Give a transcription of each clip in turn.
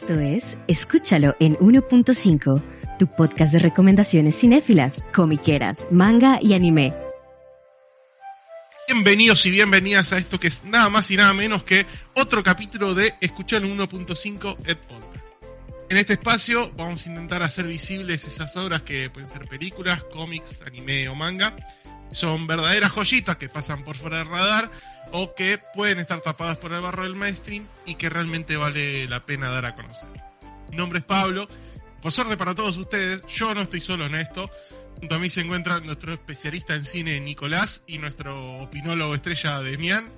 Esto es Escúchalo en 1.5, tu podcast de recomendaciones cinéfilas, comiqueras, manga y anime. Bienvenidos y bienvenidas a esto que es nada más y nada menos que otro capítulo de Escuchalo en 1.5 el podcast. En este espacio vamos a intentar hacer visibles esas obras que pueden ser películas, cómics, anime o manga. Son verdaderas joyitas que pasan por fuera del radar o que pueden estar tapadas por el barro del mainstream y que realmente vale la pena dar a conocer. Mi nombre es Pablo. Por suerte para todos ustedes, yo no estoy solo en esto. Junto a mí se encuentra nuestro especialista en cine Nicolás y nuestro opinólogo estrella Demián,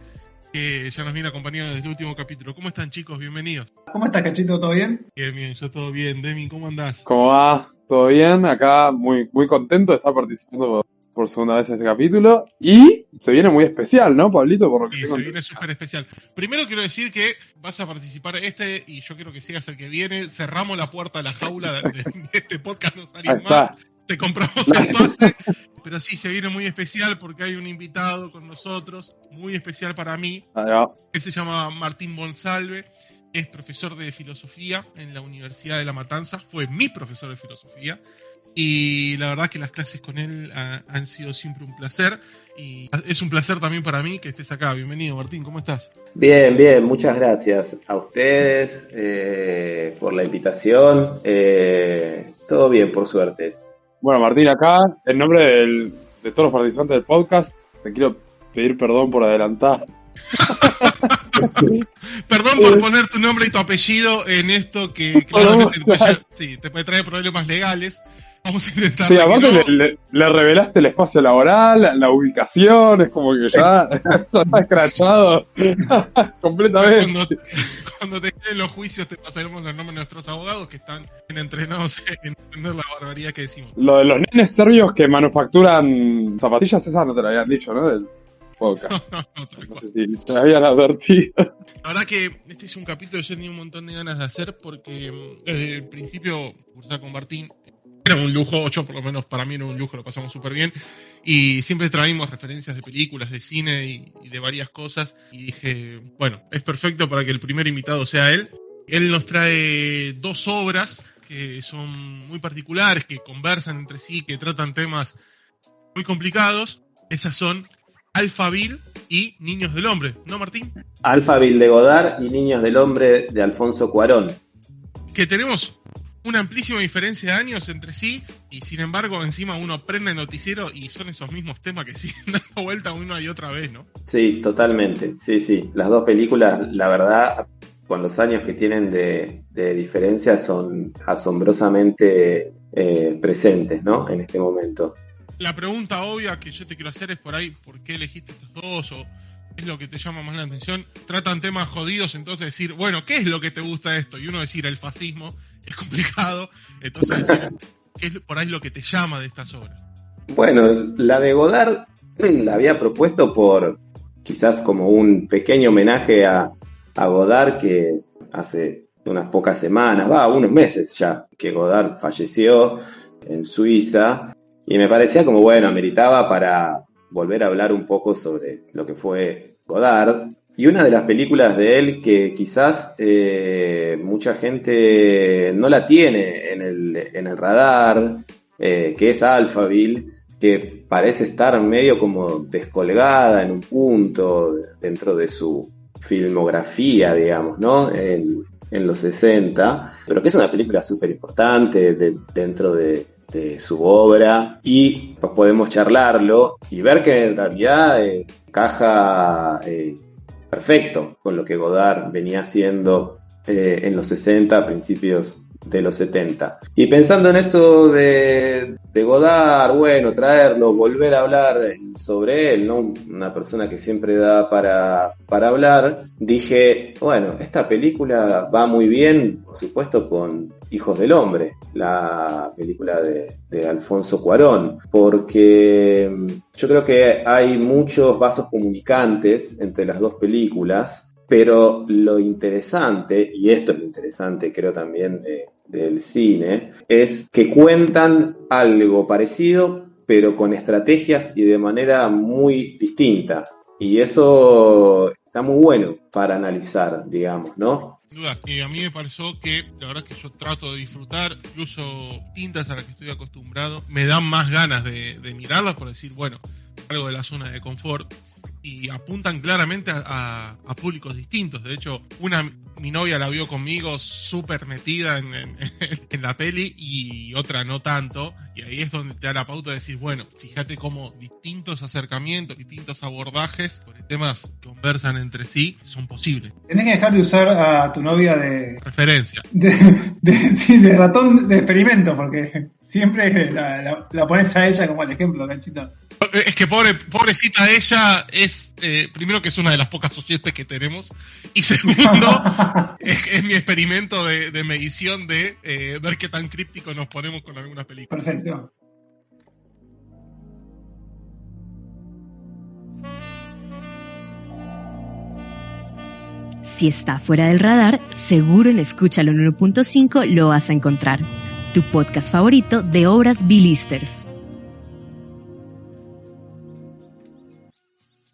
que ya nos viene acompañando desde el último capítulo. ¿Cómo están, chicos? Bienvenidos. ¿Cómo estás, Cachito? ¿Todo bien? Bien, yo todo bien. Demi, ¿cómo andás? ¿Cómo va? ¿Todo bien? Acá muy contento de estar participando por segunda vez en este capítulo. Y se viene muy especial, ¿no, Pablito? Por lo que Sí, se viene súper especial. Primero quiero decir que vas a participar y yo quiero que sigas el que viene. Cerramos la puerta a la jaula de este podcast, no salimos más. Te compramos el pase. Pero sí, se viene muy especial porque hay un invitado con nosotros, muy especial para mí. Que se llama Martín Bonsalve. Es profesor de filosofía en la Universidad de La Matanza. Fue mi profesor de filosofía. Y la verdad que las clases con él han sido siempre un placer. Y es un placer también para mí que estés acá. Bienvenido, Martín. ¿Cómo estás? Bien. Muchas gracias a ustedes por la invitación. Todo bien, por suerte. Bueno, Martín, acá, en nombre de todos los participantes del podcast, te quiero pedir perdón por adelantar. Perdón por poner tu nombre y tu apellido en esto que claramente te puede traer problemas legales. Vamos a intentar. Sí, aparte le revelaste el espacio laboral, la ubicación, es como que ya está escrachado completamente. Cuando te queden los juicios te pasaremos los nombres de nuestros abogados que están entrenados en entender la barbaridad que decimos. Lo de los nenes serbios que manufacturan zapatillas, esa no te lo habían dicho, ¿no? Del podcast. No sé si te habían advertido. La verdad que este es un capítulo que yo tenía un montón de ganas de hacer porque desde el principio, cursar con Martín, era un lujo, yo por lo menos para mí era un lujo, lo pasamos súper bien. Y siempre traímos referencias de películas, de cine y de varias cosas. Y dije, bueno, es perfecto para que el primer invitado sea él. Él nos trae dos obras que son muy particulares, que conversan entre sí, que tratan temas muy complicados. Esas son Alphaville y Niños del Hombre, ¿no, Martín? Alphaville de Godard y Niños del Hombre de Alfonso Cuarón. Que tenemos una amplísima diferencia de años entre sí y sin embargo encima uno prende el noticiero y son esos mismos temas que siguen dando vuelta una y otra vez, ¿no? Sí, totalmente, sí. Las dos películas, la verdad, con los años que tienen de diferencia son asombrosamente presentes, ¿no? En este momento. La pregunta obvia que yo te quiero hacer es por ahí, ¿por qué elegiste estos dos? ¿O qué es lo que te llama más la atención? Tratan temas jodidos, entonces decir, bueno, ¿qué es lo que te gusta de esto? Y uno decir, el fascismo, es complicado, entonces decir, ¿qué es por ahí lo que te llama de estas obras? Bueno, la de Godard la había propuesto por quizás como un pequeño homenaje a Godard, que hace unas pocas semanas, unos meses ya, que Godard falleció en Suiza, y me parecía como, bueno, ameritaba para volver a hablar un poco sobre lo que fue Godard. Y una de las películas de él que quizás mucha gente no la tiene en el radar, que es Alphaville, que parece estar medio como descolgada en un punto dentro de su filmografía, digamos, ¿no? En los 60, pero que es una película súper importante dentro de su obra, y pues podemos charlarlo y ver que en realidad encaja perfecto con lo que Godard venía haciendo en los 60, a principios de los 70. Y pensando en eso de Godard, bueno, traerlo, volver a hablar sobre él, ¿no? Una persona que siempre da para hablar, dije, bueno, esta película va muy bien, por supuesto, con Hijos del Hombre, la película de Alfonso Cuarón, porque yo creo que hay muchos vasos comunicantes entre las dos películas, pero lo interesante, y esto es lo interesante creo también del cine, es que cuentan algo parecido, pero con estrategias y de manera muy distinta. Y eso está muy bueno para analizar, digamos, ¿no? Sin duda, a mí me pareció que la verdad es que yo trato de disfrutar, incluso tintas a las que estoy acostumbrado, me dan más ganas de mirarlas por decir, bueno, algo de la zona de confort, y apuntan claramente a públicos distintos. De hecho, mi novia la vio conmigo súper metida en la peli y otra no tanto, y ahí es donde te da la pauta de decir, bueno, fíjate cómo distintos acercamientos, distintos abordajes sobre temas que conversan entre sí son posibles. Tenés que dejar de usar a tu novia de Referencia. Sí, de ratón de experimento, porque siempre la pones a ella como el ejemplo, Cachito. Es que pobrecita ella es, primero que es una de las pocas oyentes que tenemos, y segundo, es mi experimento de medición de ver qué tan críptico nos ponemos con algunas películas. Perfecto. Si está fuera del radar, seguro en Escúchalo en 1.5 lo vas a encontrar. Tu podcast favorito de obras B-listers.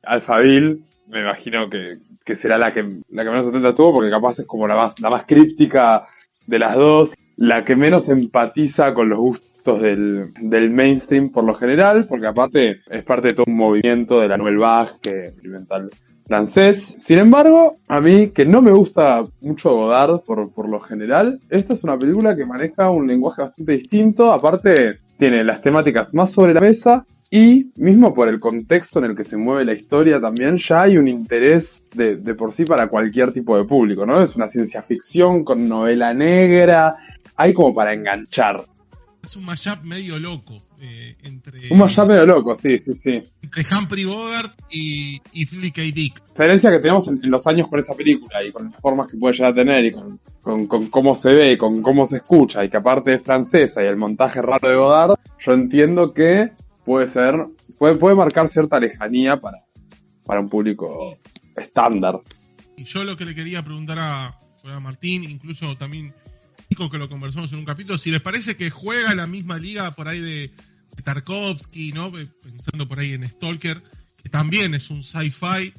Alphaville, me imagino que será la que menos atenta tuvo, porque capaz es como la más críptica de las dos, la que menos empatiza con los gustos del mainstream por lo general, porque aparte es parte de todo un movimiento de la Nouvelle Vague, que experimental francés. Sin embargo, a mí, que no me gusta mucho Godard por lo general, esta es una película que maneja un lenguaje bastante distinto, aparte tiene las temáticas más sobre la mesa, y mismo por el contexto en el que se mueve la historia también, ya hay un interés de por sí para cualquier tipo de público, ¿no? Es una ciencia ficción con novela negra, hay como para enganchar. Es un mashup medio loco, Un mashup medio loco, sí. entre Humphrey Bogart y Philip K. Dick. La diferencia que tenemos en los años con esa película y con las formas que puede llegar a tener y con cómo se ve y con cómo se escucha, y que aparte es francesa y el montaje raro de Godard, yo entiendo que puede marcar cierta lejanía para un público estándar. Y yo lo que le quería preguntar a Martín, incluso también Nico, que lo conversamos en un capítulo, si les parece que juega la misma liga por ahí de Tarkovsky, ¿no? Pensando por ahí en Stalker, que también es un sci-fi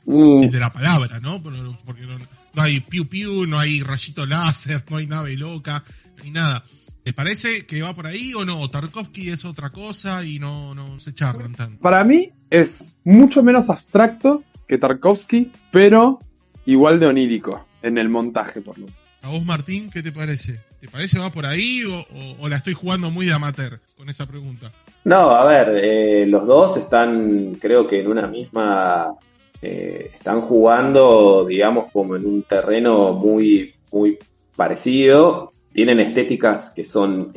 de la palabra, ¿no? Porque no hay piu piu, no hay rayito láser, no hay nave loca, no hay nada. ¿Les parece que va por ahí o no? Tarkovsky es otra cosa y no se charlan tanto. Para mí es mucho menos abstracto que Tarkovsky, pero igual de onírico en el montaje, por lo menos. ¿A vos, Martín, qué te parece? ¿Te parece va por ahí o la estoy jugando muy de amateur con esa pregunta? No, a ver, los dos están, creo que en una misma, están jugando, digamos, como en un terreno muy, muy parecido. Tienen estéticas que son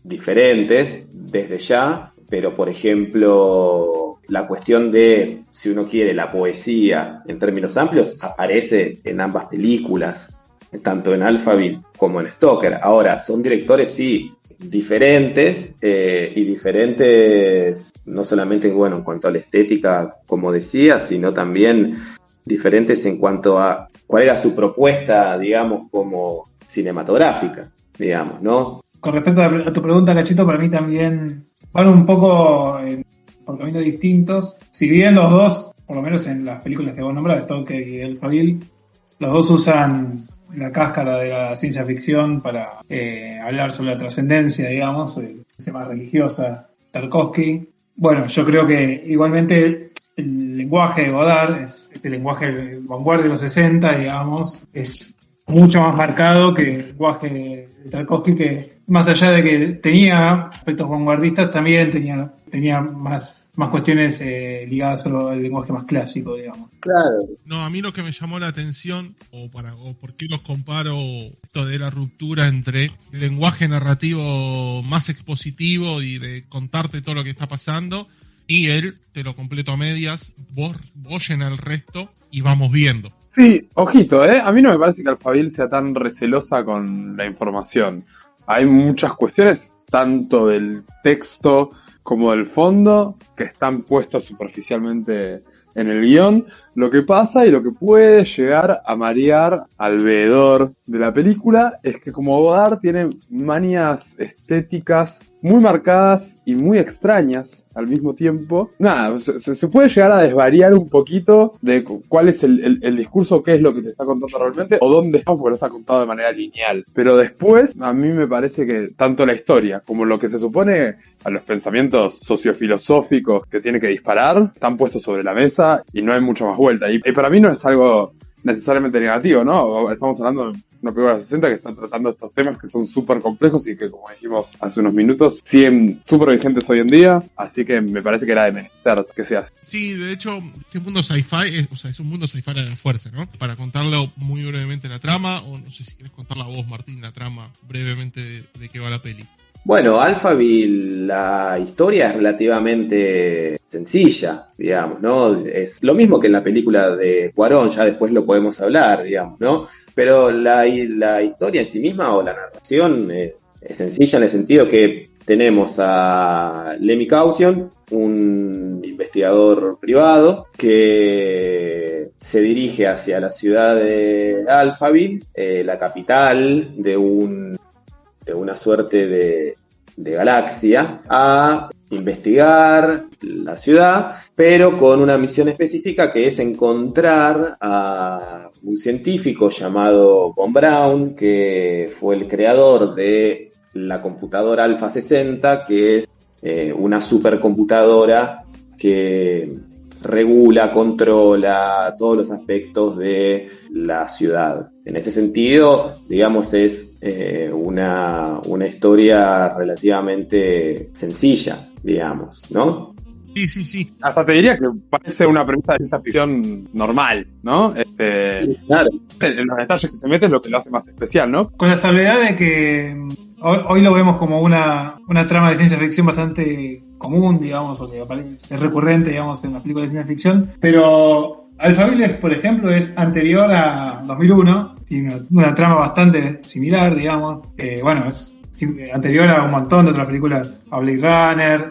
diferentes desde ya, pero por ejemplo, la cuestión de, si uno quiere, la poesía en términos amplios, aparece en ambas películas, tanto en Alphaville como en Stoker. Ahora, son directores, sí, diferentes, y diferentes no solamente, bueno, en cuanto a la estética, como decía, sino también diferentes en cuanto a cuál era su propuesta, digamos, como cinematográfica, digamos, ¿no? Con respecto a tu pregunta, Cachito, para mí también van un poco por caminos distintos. Si bien los dos, por lo menos en las películas que vos nombrás, Stoker y Alphaville, los dos usan la cáscara de la ciencia ficción para hablar sobre la trascendencia, digamos, más religiosa, Tarkovsky. Bueno, yo creo que igualmente el lenguaje de Godard, este lenguaje vanguardia de los 60, digamos, es mucho más marcado que el lenguaje de Tarkovsky, que más allá de que tenía aspectos vanguardistas, también tenía más cuestiones ligadas al lenguaje más clásico, digamos. Claro. No, a mí lo que me llamó la atención, o por qué los comparo, esto de la ruptura entre el lenguaje narrativo más expositivo y de contarte todo lo que está pasando, y él te lo completo a medias, vos llena el resto y vamos viendo. Sí, ojito, a mí no me parece que Alphaville sea tan recelosa con la información. Hay muchas cuestiones, tanto del texto como del fondo, que están puestos superficialmente en el guión. Lo que pasa y lo que puede llegar a marear al veedor de la película es que como Godard tiene manias estéticas muy marcadas y muy extrañas al mismo tiempo. Nada, se puede llegar a desvariar un poquito de cuál es el discurso, qué es lo que te está contando realmente, o dónde estamos, porque lo está contado de manera lineal. Pero después, a mí me parece que tanto la historia como lo que se supone a los pensamientos sociofilosóficos que tiene que disparar, están puestos sobre la mesa y no hay mucho más vuelta. Y para mí no es algo necesariamente negativo, ¿no? Estamos hablando de una película de los 60 que está tratando estos temas que son súper complejos y que, como dijimos hace unos minutos, siguen súper vigentes hoy en día, así que me parece que era de menester que se hace. Sí, de hecho, este mundo sci-fi es un mundo sci-fi a la fuerza, ¿no? Para contarlo muy brevemente la trama, o no sé si quieres contarla vos, Martín, la trama brevemente de qué va la peli. Bueno, Alphaville, la historia es relativamente sencilla, digamos, ¿no? Es lo mismo que en la película de Cuarón, ya después lo podemos hablar, digamos, ¿no? Pero la historia en sí misma o la narración es sencilla en el sentido que tenemos a Lemmy Caution, un investigador privado que se dirige hacia la ciudad de Alphaville, la capital de una suerte de galaxia, a investigar la ciudad, pero con una misión específica que es encontrar a un científico llamado Von Braun, que fue el creador de la computadora Alpha 60, que es una supercomputadora que regula, controla todos los aspectos de la ciudad. En ese sentido, digamos, es una historia relativamente sencilla, digamos, ¿no? Sí. Hasta te diría que parece una premisa de ciencia ficción normal, ¿no? Claro. En los detalles que se mete es lo que lo hace más especial, ¿no? Con la salvedad de que hoy lo vemos como una trama de ciencia ficción bastante común, digamos, o que es recurrente, digamos, en las películas de ciencia ficción, pero Alphaville, por ejemplo, es anterior a 2001, tiene una trama bastante similar, digamos, bueno, es anterior a un montón de otras películas, a Blade Runner,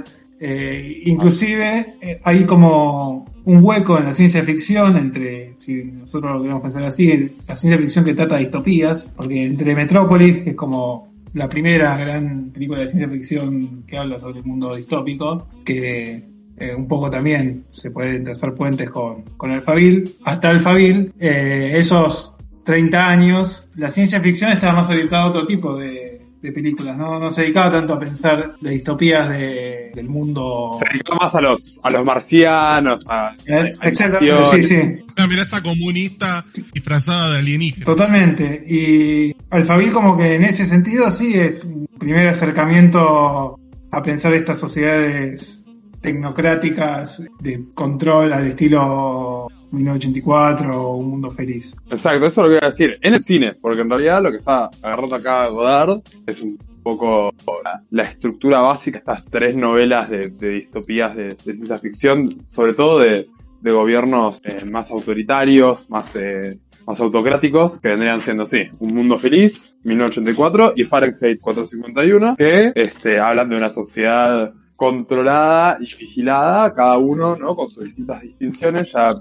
inclusive hay como un hueco en la ciencia ficción entre, si nosotros lo queremos pensar así, la ciencia ficción que trata de distopías, porque entre Metrópolis, que es como la primera gran película de ciencia ficción que habla sobre el mundo distópico, que un poco también se pueden trazar puentes con Alphaville. Hasta Alphaville, esos 30 años, la ciencia ficción estaba más orientada a otro tipo de películas, no se dedicaba tanto a pensar de distopías del mundo. Se dedicaba más a los marcianos, exactamente, sí. Una amenaza comunista disfrazada de alienígena. Totalmente. Y Alphaville, como que en ese sentido sí es un primer acercamiento a pensar estas sociedades tecnocráticas de control al estilo 1984 o Un Mundo Feliz. Exacto, eso es lo que iba a decir. En el cine, porque en realidad lo que está agarrando acá Godard es un poco la estructura básica, estas 3 novelas de distopías de ciencia ficción, sobre todo de gobiernos más autoritarios, más autocráticos, que vendrían siendo, sí, Un Mundo Feliz, 1984, y Fahrenheit 451, que hablan de una sociedad controlada y vigilada, cada uno, ¿no?, con sus distintas distinciones. Ya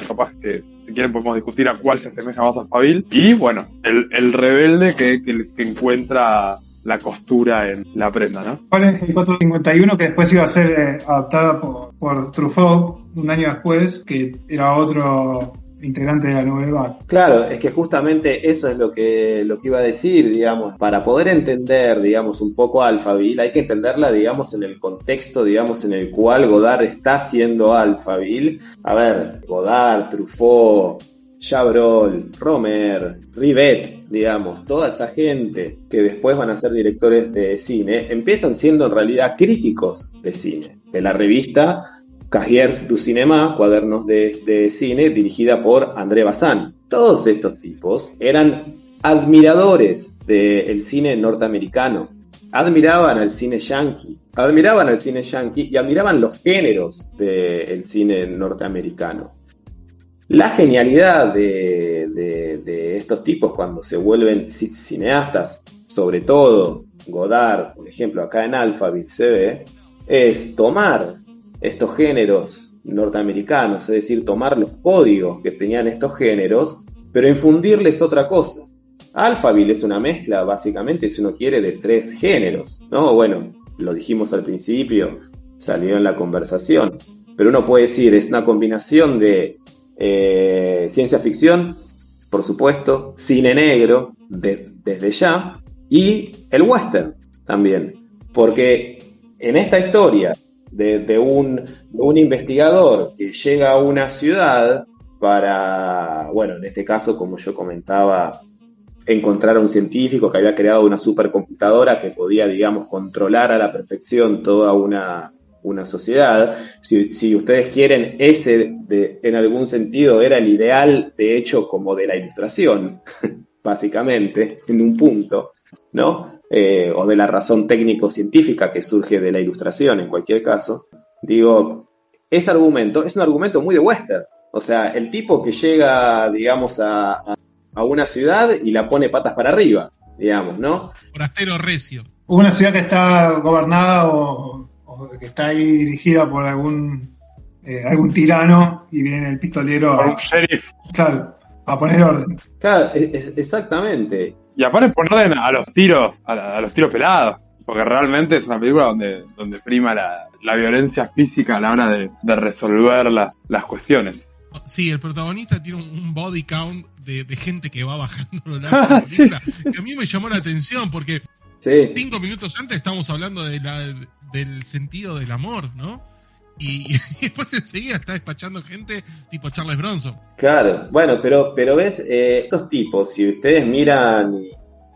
capaz que, si quieren, podemos discutir a cuál se asemeja más a Alphaville. Y bueno, el rebelde que encuentra la costura en la prenda, ¿no? Fahrenheit 451, que después iba a ser adaptada por Truffaut un año después, que era otro integrante de la Nouvelle Vague. Claro, es que justamente eso es lo que iba a decir, digamos, para poder entender, digamos, un poco Alphaville, hay que entenderla, digamos, en el contexto, digamos, en el cual Godard está haciendo Alphaville. A ver, Godard, Truffaut, Chabrol, Romer, Rivet, digamos, toda esa gente que después van a ser directores de cine, empiezan siendo en realidad críticos de cine, de la revista Cahiers du Cinéma, cuadernos de cine, dirigida por André Bazin. Todos estos tipos eran admiradores del cine norteamericano, admiraban al cine yankee y admiraban los géneros del cine norteamericano. La genialidad de estos tipos cuando se vuelven cineastas, sobre todo Godard, por ejemplo, acá en Alphaville se ve, es tomar estos géneros norteamericanos, es decir, tomar los códigos que tenían estos géneros, pero infundirles otra cosa. Alphaville es una mezcla, básicamente, si uno quiere, de 3 géneros, ¿no? Bueno, lo dijimos al principio, salió en la conversación, pero uno puede decir, es una combinación de ciencia ficción, por supuesto, cine negro, desde ya, y el western también, porque en esta historia de un investigador que llega a una ciudad para, bueno, en este caso, como yo comentaba, encontrar a un científico que había creado una supercomputadora que podía, digamos, controlar a la perfección toda una sociedad. Si ustedes quieren, en algún sentido era el ideal, de hecho, como de la ilustración, básicamente, en un punto, ¿no? O de la razón técnico-científica que surge de la ilustración, en cualquier caso. Digo, ese argumento es un argumento muy de western. O sea, el tipo que llega, digamos, a una ciudad y la pone patas para arriba, digamos, ¿no? Forastero recio. Una ciudad que está gobernada o que está ahí dirigida por algún tirano y viene el pistolero Por un sheriff. claro, a poner orden. Claro, exactamente. Y aparte poner orden a los tiros, a los tiros pelados. Porque realmente es una película donde prima la violencia física a la hora de resolver las cuestiones. Sí, el protagonista tiene un body count de gente que va bajando a lo largo de la película, que a mí me llamó la atención porque 5 minutos antes estábamos hablando del sentido del amor, ¿no? Y después enseguida está despachando gente tipo Charles Bronson. Claro, bueno, pero ves, estos tipos, si ustedes miran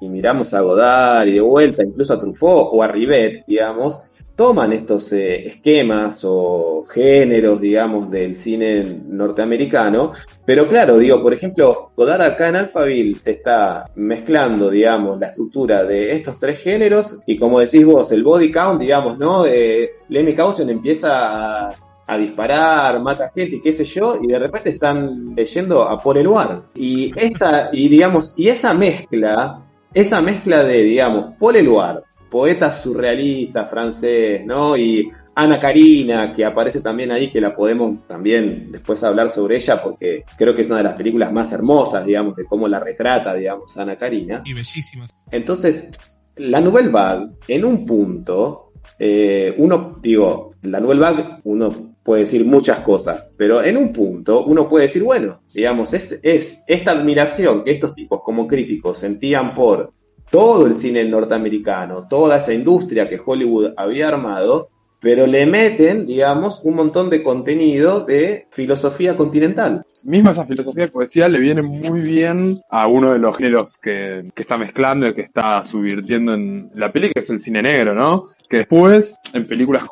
y miramos a Godard y de vuelta, incluso a Truffaut o a Rivette, digamos, toman estos esquemas o géneros, digamos, del cine norteamericano, pero claro, digo, por ejemplo, Godard acá en Alphaville te está mezclando, digamos, la estructura de estos 3 géneros, y como decís vos, el body count, digamos, ¿no? Lemmy Caution empieza a disparar, mata gente y qué sé yo, y de repente están leyendo a Paul Eluard. Y esa mezcla de, digamos, Paul Eluard, poeta surrealista francés, ¿no? Y Ana Karina, que aparece también ahí, que la podemos también después hablar sobre ella, porque creo que es una de las películas más hermosas, digamos, de cómo la retrata, digamos, Ana Karina. Y bellísimas. Entonces, la Nouvelle Vague, en un punto, la Nouvelle Vague, uno puede decir muchas cosas, pero en un punto uno puede decir, bueno, digamos, es esta admiración que estos tipos como críticos sentían por todo el cine norteamericano, toda esa industria que Hollywood había armado, pero le meten, digamos, un montón de contenido de filosofía continental. Misma esa filosofía de poesía le viene muy bien a uno de los géneros que está mezclando y que está subvirtiendo en la peli, que es el cine negro, ¿no? Que después, en películas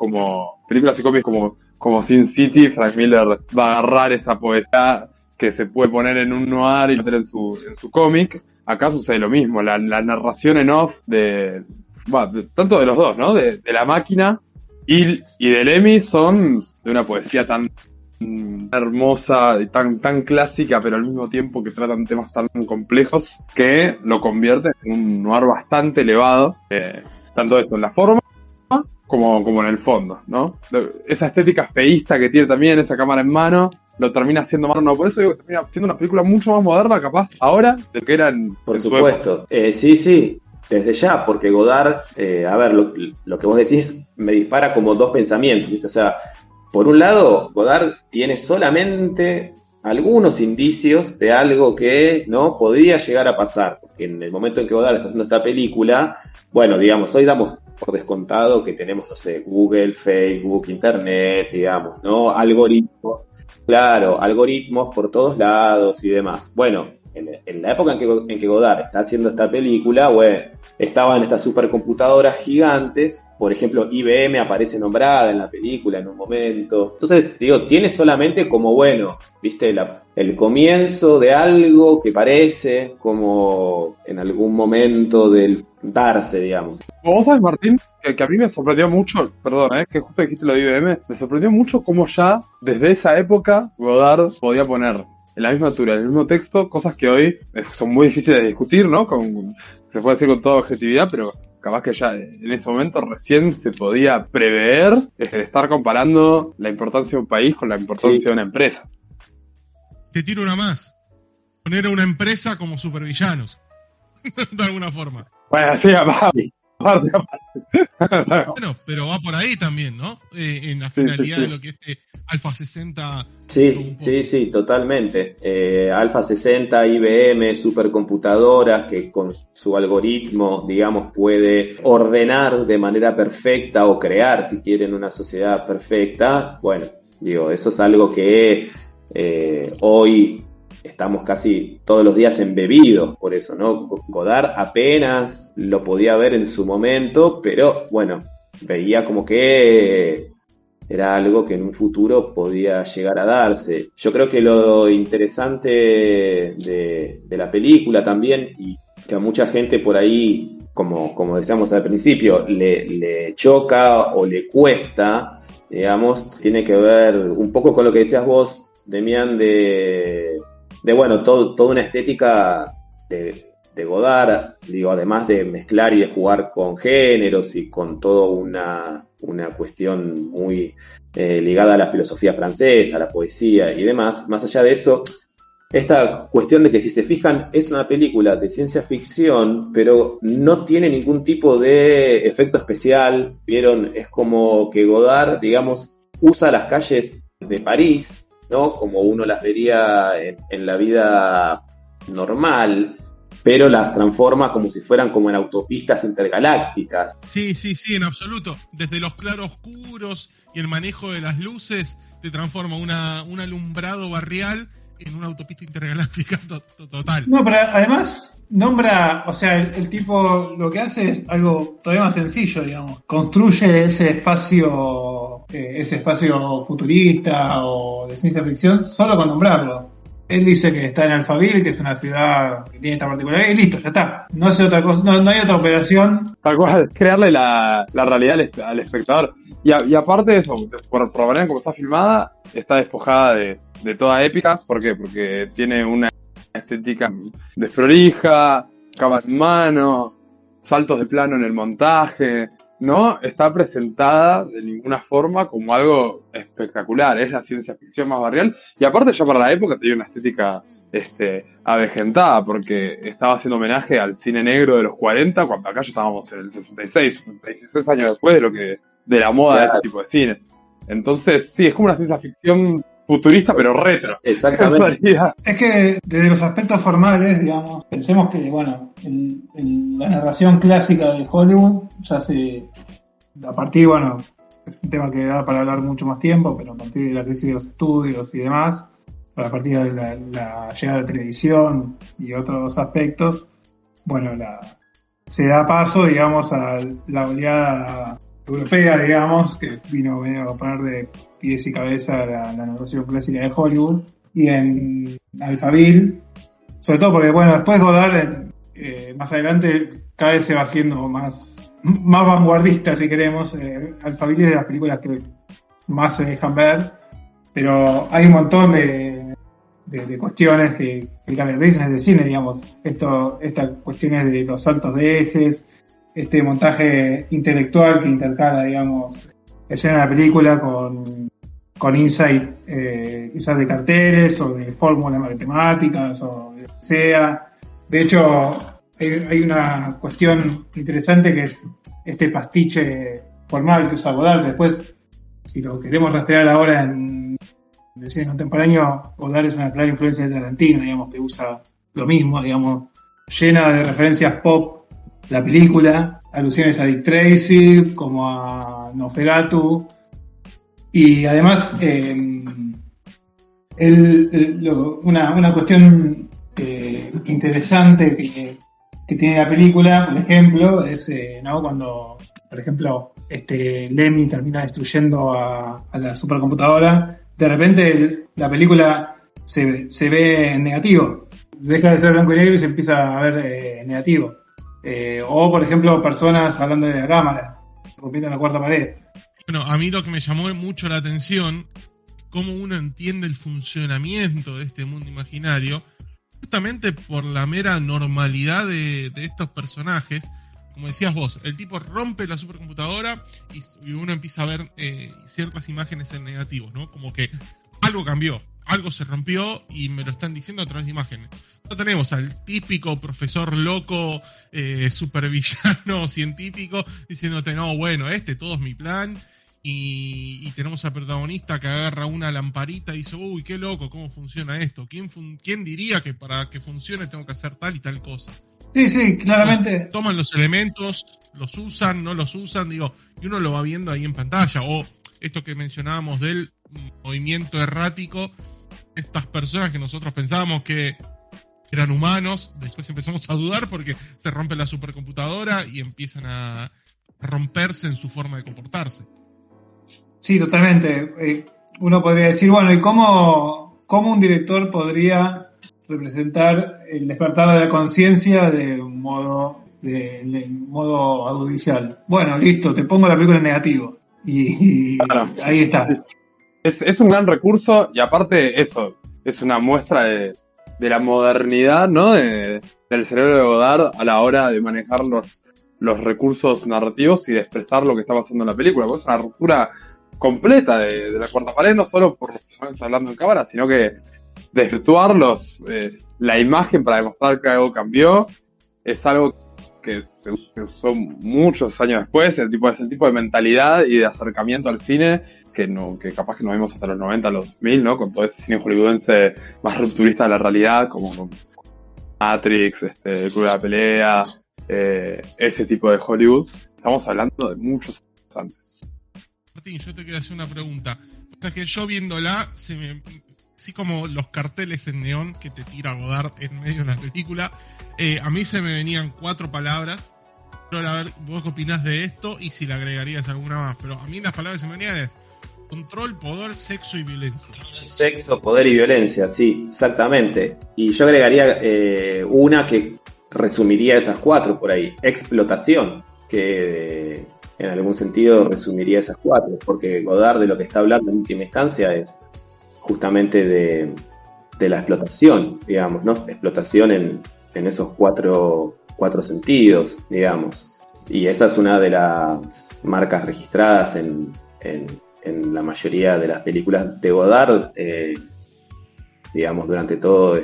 y cómics como Sin City, Frank Miller va a agarrar esa poesía que se puede poner en un noir y meter en su cómic. Acá sucede lo mismo, la narración en off tanto de los dos, ¿no? De la máquina y de Lemmy son de una poesía tan hermosa y tan clásica, pero al mismo tiempo que tratan temas tan complejos que lo convierte en un noir bastante elevado, tanto eso en la forma como en el fondo, ¿no? Esa estética feísta que tiene también, esa cámara en mano, lo termina haciendo moderno. Por eso digo que termina siendo una película mucho más moderna, capaz, ahora, de que era en Por su supuesto. Sí, desde ya, porque Godard, lo que vos decís me dispara como 2 pensamientos, ¿viste? O sea, por un lado, Godard tiene solamente algunos indicios de algo que no podría llegar a pasar, porque en el momento en que Godard está haciendo esta película, bueno, digamos, hoy damos por descontado que tenemos, no sé, Google, Facebook, Internet, digamos, ¿no? Algoritmos por todos lados y demás. Bueno, en la época en que Godard está haciendo esta película, bueno, estaban estas supercomputadoras gigantes, por ejemplo, IBM aparece nombrada en la película en un momento. Entonces, digo, tiene solamente como, bueno, viste, el comienzo de algo que parece como en algún momento del darse, digamos. Vos sabés, Martín, que a mí me sorprendió mucho, perdón, que justo dijiste lo de IBM, me sorprendió mucho cómo ya desde esa época Godard podía poner en la misma altura, en el mismo texto, cosas que hoy son muy difíciles de discutir, ¿no? Se puede decir con toda objetividad, pero capaz que ya en ese momento recién se podía prever estar comparando la importancia de un país con la importancia de una empresa. Te tiro una más. Poner a una empresa como supervillanos. De alguna forma. Bueno, sí, Bueno, pero va por ahí también, ¿no? En la finalidad de lo que Alpha 60... Sí, totalmente. Alpha 60, IBM, supercomputadoras que con su algoritmo, digamos, puede ordenar de manera perfecta o crear, si quieren, una sociedad perfecta. Bueno, digo, eso es algo que hoy estamos casi todos los días embebidos por eso, ¿no? Godard apenas lo podía ver en su momento, pero bueno, veía como que era algo que en un futuro podía llegar a darse. Yo creo que lo interesante de la película también, y que a mucha gente por ahí, como decíamos al principio, le choca o le cuesta, digamos, tiene que ver un poco con lo que decías vos, Demián, de bueno, toda una estética de Godard, digo, además de mezclar y de jugar con géneros y con toda una cuestión muy ligada a la filosofía francesa, a la poesía y demás. Más allá de eso, esta cuestión de que, si se fijan, es una película de ciencia ficción, pero no tiene ningún tipo de efecto especial, ¿vieron? Es como que Godard, digamos, usa las calles de París, ¿no? Como uno las vería en la vida normal, pero las transforma como si fueran como en autopistas intergalácticas. Sí, en absoluto. Desde los claroscuros y el manejo de las luces, te transforma un alumbrado barrial en una autopista intergaláctica total. No, pero además nombra, o sea, el tipo lo que hace es algo todavía más sencillo, digamos. Construye ese espacio futurista o de ciencia ficción solo con nombrarlo. Él dice que está en Alphaville, que es una ciudad que tiene esta particularidad, y listo, ya está. No hace otra cosa, no hay otra operación. Tal cual, crearle la realidad al espectador. Y aparte de eso, por la manera como está filmada, está despojada de toda épica. ¿Por qué? Porque tiene una estética desprolija, cámara en mano, saltos de plano en el montaje. No está presentada de ninguna forma como algo espectacular. Es la ciencia ficción más barrial. Y aparte, ya para la época tenía una estética avejentada, porque estaba haciendo homenaje al cine negro de los 40, cuando acá ya estábamos en el 66, 16 años después de la moda de ese tipo de cine. Entonces, sí, es como una ciencia ficción futurista, pero retro. Exactamente. Es que desde los aspectos formales, digamos, pensemos que, bueno, la narración clásica de Hollywood ya a partir, bueno, es un tema que da para hablar mucho más tiempo, pero a partir de la crisis de los estudios y demás, a partir de la llegada de la televisión y otros aspectos, bueno, se da paso, digamos, a la oleada europea, digamos, que vino medio a poner de pies y cabeza la narración clásica de Hollywood. Y en Alphaville, sobre todo porque, bueno, después Godard, más adelante, cada vez se va haciendo más vanguardista, si queremos. Alphaville es de las películas que más se dejan ver, pero hay un montón de cuestiones que caracterizan el cine, digamos. Estas cuestiones de los saltos de ejes, este montaje intelectual que intercala, digamos, escena de la película con insight, quizás de carteles o de fórmulas matemáticas o de lo que sea. De hecho, hay una cuestión interesante que es este pastiche formal que usa Godard. Después, si lo queremos rastrear ahora en el cine contemporáneo, Godard es una clara influencia de Tarantino, digamos, que usa lo mismo, digamos, llena de referencias pop la película, alusiones a Dick Tracy, como a Nosferatu, y además una cuestión interesante que tiene la película, por ejemplo, es cuando, por ejemplo, Lemmy termina destruyendo a la supercomputadora, de repente la película se ve en negativo, deja de ser blanco y negro y se empieza a ver en negativo. O, por ejemplo, personas hablando de la cámara, rompiendo la cuarta pared. Bueno, a mí lo que me llamó mucho la atención, cómo uno entiende el funcionamiento de este mundo imaginario, justamente por la mera normalidad de estos personajes. Como decías vos, el tipo rompe la supercomputadora y uno empieza a ver ciertas imágenes en negativos, ¿no? Como que algo cambió. algo se rompió y me lo están diciendo a través de imágenes. No tenemos al típico profesor loco, supervillano científico, diciéndote, no, bueno, todo es mi plan. Y tenemos al protagonista que agarra una lamparita y dice, uy, qué loco, ¿cómo funciona esto? ¿Quién diría que para que funcione tengo que hacer tal y tal cosa? Sí, claramente. Entonces, toman los elementos, los usan, no los usan, y uno lo va viendo ahí en pantalla. O esto que mencionábamos del movimiento errático, estas personas que nosotros pensábamos que eran humanos, después empezamos a dudar porque se rompe la supercomputadora y empiezan a romperse en su forma de comportarse. Sí, totalmente. Uno podría decir, bueno, ¿y cómo un director podría representar el despertar de la conciencia de modo audiovisual? Bueno, listo, te pongo la película en negativo. Y claro, ahí está. Es un gran recurso y aparte eso, es una muestra de la modernidad, ¿no? Del cerebro de Godard a la hora de manejar los recursos narrativos y de expresar lo que está pasando en la película. Porque es una ruptura completa de la cuarta pared, no solo por los personajes hablando en cámara, sino que desvirtuar la imagen para demostrar que algo cambió es algo que se usó muchos años después, ese tipo de mentalidad y de acercamiento al cine que capaz que nos vimos hasta los 90, los 2000, ¿no? Con todo ese cine hollywoodense más rupturista de la realidad, como Matrix, el Club de la Pelea, ese tipo de Hollywood. Estamos hablando de muchos años antes. Martín, yo te quiero hacer una pregunta. O sea, que yo viéndola, así como los carteles en neón que te tira Godard en medio de una película, a mí se me venían 4 palabras. Pero a ver, vos qué opinás de esto y si le agregarías alguna más. Pero a mí las palabras que se me venían es control, poder, sexo y violencia. Sexo, poder y violencia, sí, exactamente. Y yo agregaría una que resumiría esas 4 por ahí. Explotación, que en algún sentido resumiría esas 4, porque Godard de lo que está hablando en última instancia es justamente de la explotación, digamos, ¿no? Explotación en esos cuatro sentidos, digamos. Y esa es una de las marcas registradas en la mayoría de las películas de Godard, digamos, durante todos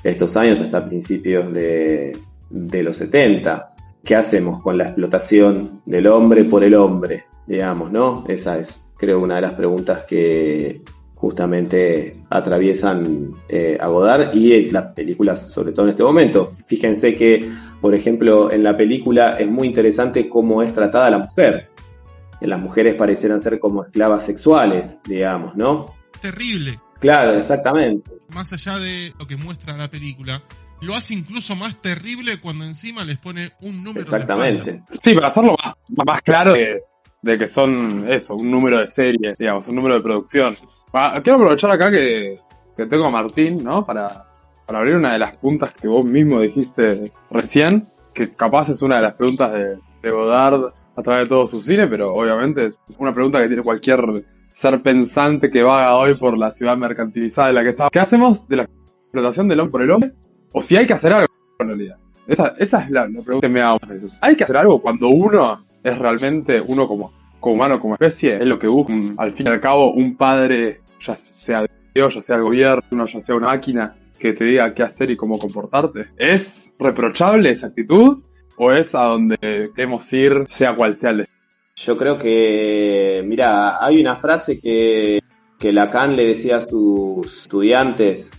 estos años, hasta principios de los 70. ¿Qué hacemos con la explotación del hombre por el hombre? Digamos, ¿no? Esa es, creo, una de las preguntas que justamente atraviesan a Godard y las películas, sobre todo en este momento. Fíjense que, por ejemplo, en la película es muy interesante cómo es tratada la mujer. Las mujeres parecieran ser como esclavas sexuales, digamos, ¿no? Terrible. Claro, exactamente. Más allá de lo que muestra la película, lo hace incluso más terrible cuando encima les pone un número. Exactamente. Sí, para hacerlo más claro de que son eso, un número de series, digamos, un número de producción. Quiero aprovechar acá que tengo a Martín, ¿no? Para abrir una de las puntas que vos mismo dijiste recién, que capaz es una de las preguntas de Godard a través de todo su cine, pero obviamente es una pregunta que tiene cualquier ser pensante que vaga hoy por la ciudad mercantilizada en la que está. ¿Qué hacemos de la explotación del hombre por el hombre? O si hay que hacer algo en realidad. Esa es la pregunta que me hago muchas veces. ¿Hay que hacer algo cuando uno es realmente, uno como humano, como especie, es lo que busca, al fin y al cabo, un padre, ya sea Dios, ya sea el gobierno, ya sea una máquina, que te diga qué hacer y cómo comportarte? ¿Es reprochable esa actitud? ¿O es a donde queremos ir, sea cual sea el destino? Yo creo que, mira, hay una frase que Lacan le decía a sus estudiantes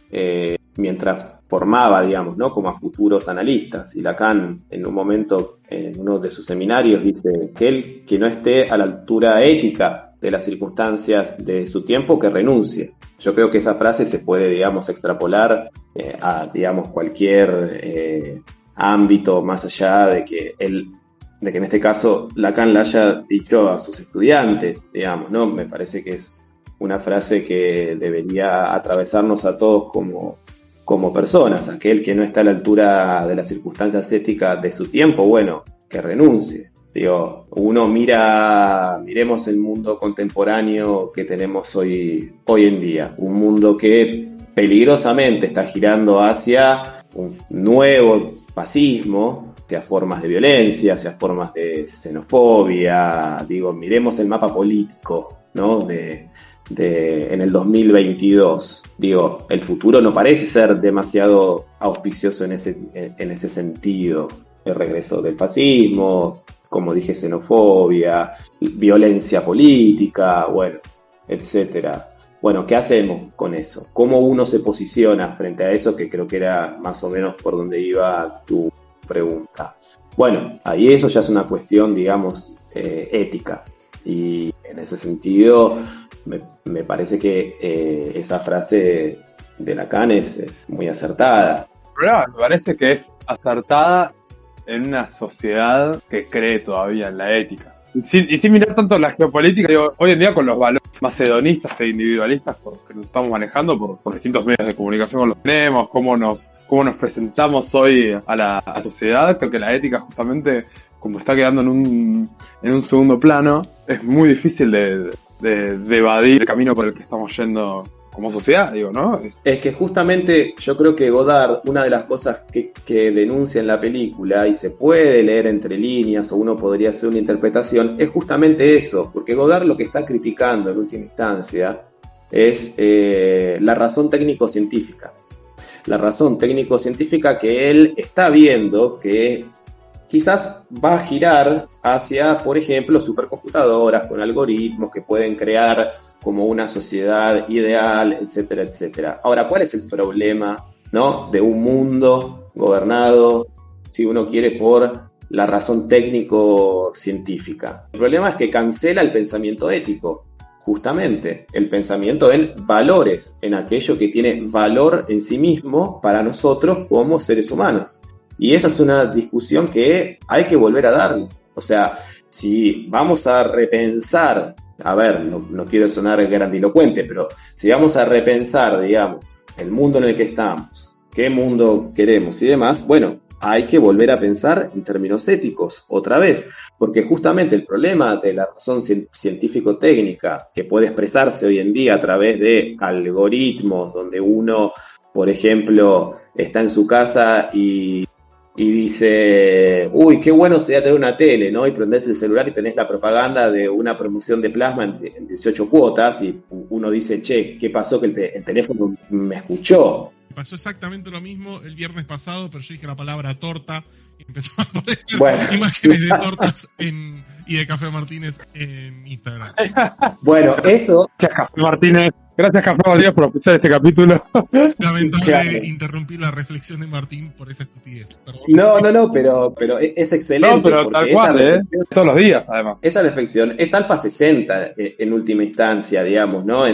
mientras formaba, digamos, ¿no? Como a futuros analistas. Y Lacan, en un momento, en uno de sus seminarios, dice que él, que no esté a la altura ética de las circunstancias de su tiempo, que renuncie. Yo creo que esa frase se puede, digamos, extrapolar a, digamos, cualquier ámbito, más allá de que en este caso Lacan le haya dicho a sus estudiantes, digamos, ¿no? Me parece que es una frase que debería atravesarnos a todos como personas. Aquel que no está a la altura de las circunstancias éticas de su tiempo, bueno, que renuncie. Digo, miremos el mundo contemporáneo que tenemos hoy en día. Un mundo que peligrosamente está girando hacia un nuevo fascismo, hacia formas de violencia, hacia formas de xenofobia. Digo, miremos el mapa político, ¿no? de en el 2022. Digo, el futuro no parece ser demasiado auspicioso en ese sentido. El regreso del fascismo, como dije, xenofobia, violencia política, bueno, etcétera. Bueno, ¿qué hacemos con eso? ¿Cómo uno se posiciona frente a eso? Que creo que era más o menos por donde iba tu pregunta. Bueno, ahí eso ya es una cuestión, digamos, ética. Y en ese sentido, me parece que esa frase de Lacan es muy acertada. El problema me parece que es acertada en una sociedad que cree todavía en la ética. Y sin mirar tanto la geopolítica, digo, hoy en día con los valores más hedonistas e individualistas que nos estamos manejando por distintos medios de comunicación que los tenemos, cómo nos presentamos hoy a la sociedad, creo que la ética justamente, como está quedando en un segundo plano, es muy difícil de evadir el camino por el que estamos yendo como sociedad, digo, ¿no? Es que justamente yo creo que Godard, una de las cosas que denuncia en la película, y se puede leer entre líneas, o uno podría hacer una interpretación, es justamente eso, porque Godard lo que está criticando en última instancia es la razón técnico-científica. La razón técnico-científica que él está viendo que quizás va a girar hacia, por ejemplo, supercomputadoras con algoritmos que pueden crear como una sociedad ideal, etcétera, etcétera. Ahora, ¿cuál es el problema, ¿no?, de un mundo gobernado, si uno quiere, por la razón técnico-científica? El problema es que cancela el pensamiento ético, justamente, el pensamiento en valores, en aquello que tiene valor en sí mismo para nosotros como seres humanos. Y esa es una discusión que hay que volver a darle. O sea, si vamos a repensar, a ver, no quiero sonar grandilocuente, pero si vamos a repensar, digamos, el mundo en el que estamos, qué mundo queremos y demás, bueno, hay que volver a pensar en términos éticos, otra vez, porque justamente el problema de la razón científico-técnica, que puede expresarse hoy en día a través de algoritmos, donde uno, por ejemplo, está en su casa y dice, uy, qué bueno sería tener una tele, ¿no? Y prendés el celular y tenés la propaganda de una promoción de plasma en 18 cuotas y uno dice, che, ¿qué pasó? Que el teléfono me escuchó. Pasó exactamente lo mismo el viernes pasado, pero yo dije la palabra torta y empezó a aparecer imágenes de tortas y de Café Martínez en Instagram. Bueno, eso... Gracias, Café Martínez, por oficiar este capítulo. Lamentable interrumpir la reflexión de Martín por esa estupidez. Perdón. No, pero es excelente. No, pero tal cual, todos los días, además. Esa reflexión es alfa 60 en última instancia, digamos, ¿no?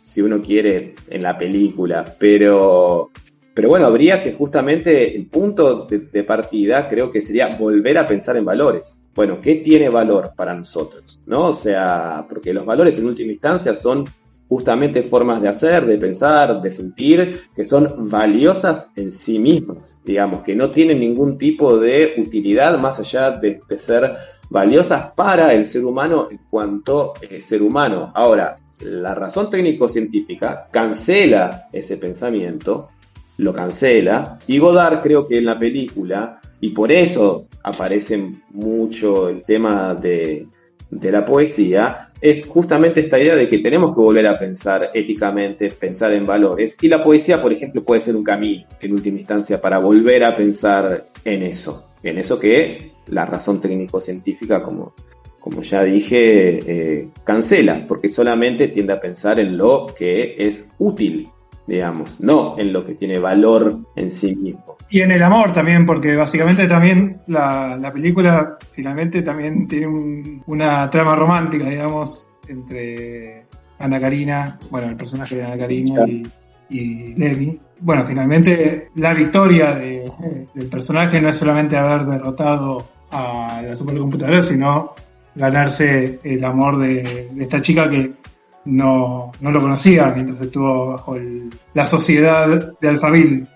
Si uno quiere, en la película. Pero bueno, habría que justamente el punto de partida creo que sería volver a pensar en valores. Bueno, ¿qué tiene valor para nosotros? ¿No? O sea, porque los valores en última instancia son justamente formas de hacer, de pensar, de sentir, que son valiosas en sí mismas, digamos, que no tienen ningún tipo de utilidad más allá de ser valiosas para el ser humano en cuanto ser humano. Ahora, la razón técnico-científica cancela ese pensamiento, lo cancela, y Godard creo que en la película, y por eso aparece mucho el tema de la poesía, es justamente esta idea de que tenemos que volver a pensar éticamente, pensar en valores, y la poesía, por ejemplo, puede ser un camino, en última instancia, para volver a pensar en eso que la razón técnico-científica, como ya dije, cancela, porque solamente tiende a pensar en lo que es útil, digamos, no en lo que tiene valor en sí mismo. Y en el amor también, porque básicamente también la película finalmente también tiene una trama romántica, digamos, entre Ana Karina, bueno, el personaje de Ana Karina y Levi. Bueno, finalmente la victoria del personaje no es solamente haber derrotado a la supercomputadora, sino ganarse el amor de esta chica que no lo conocía mientras estuvo bajo la sociedad de Alphaville.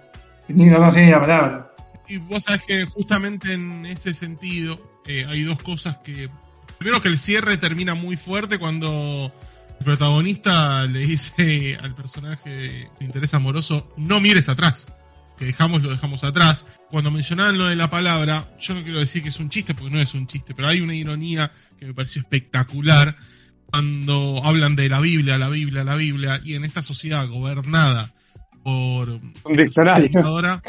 Ni no conocía ni la palabra. Y vos sabés que justamente en ese sentido hay dos cosas que... Primero, que el cierre termina muy fuerte cuando el protagonista le dice al personaje de interés amoroso, no mires atrás, que lo dejamos atrás. Cuando mencionaban lo de la palabra, yo no quiero decir que es un chiste, porque no es un chiste, pero hay una ironía que me pareció espectacular, cuando hablan de la Biblia, y en esta sociedad gobernada por un diccionario.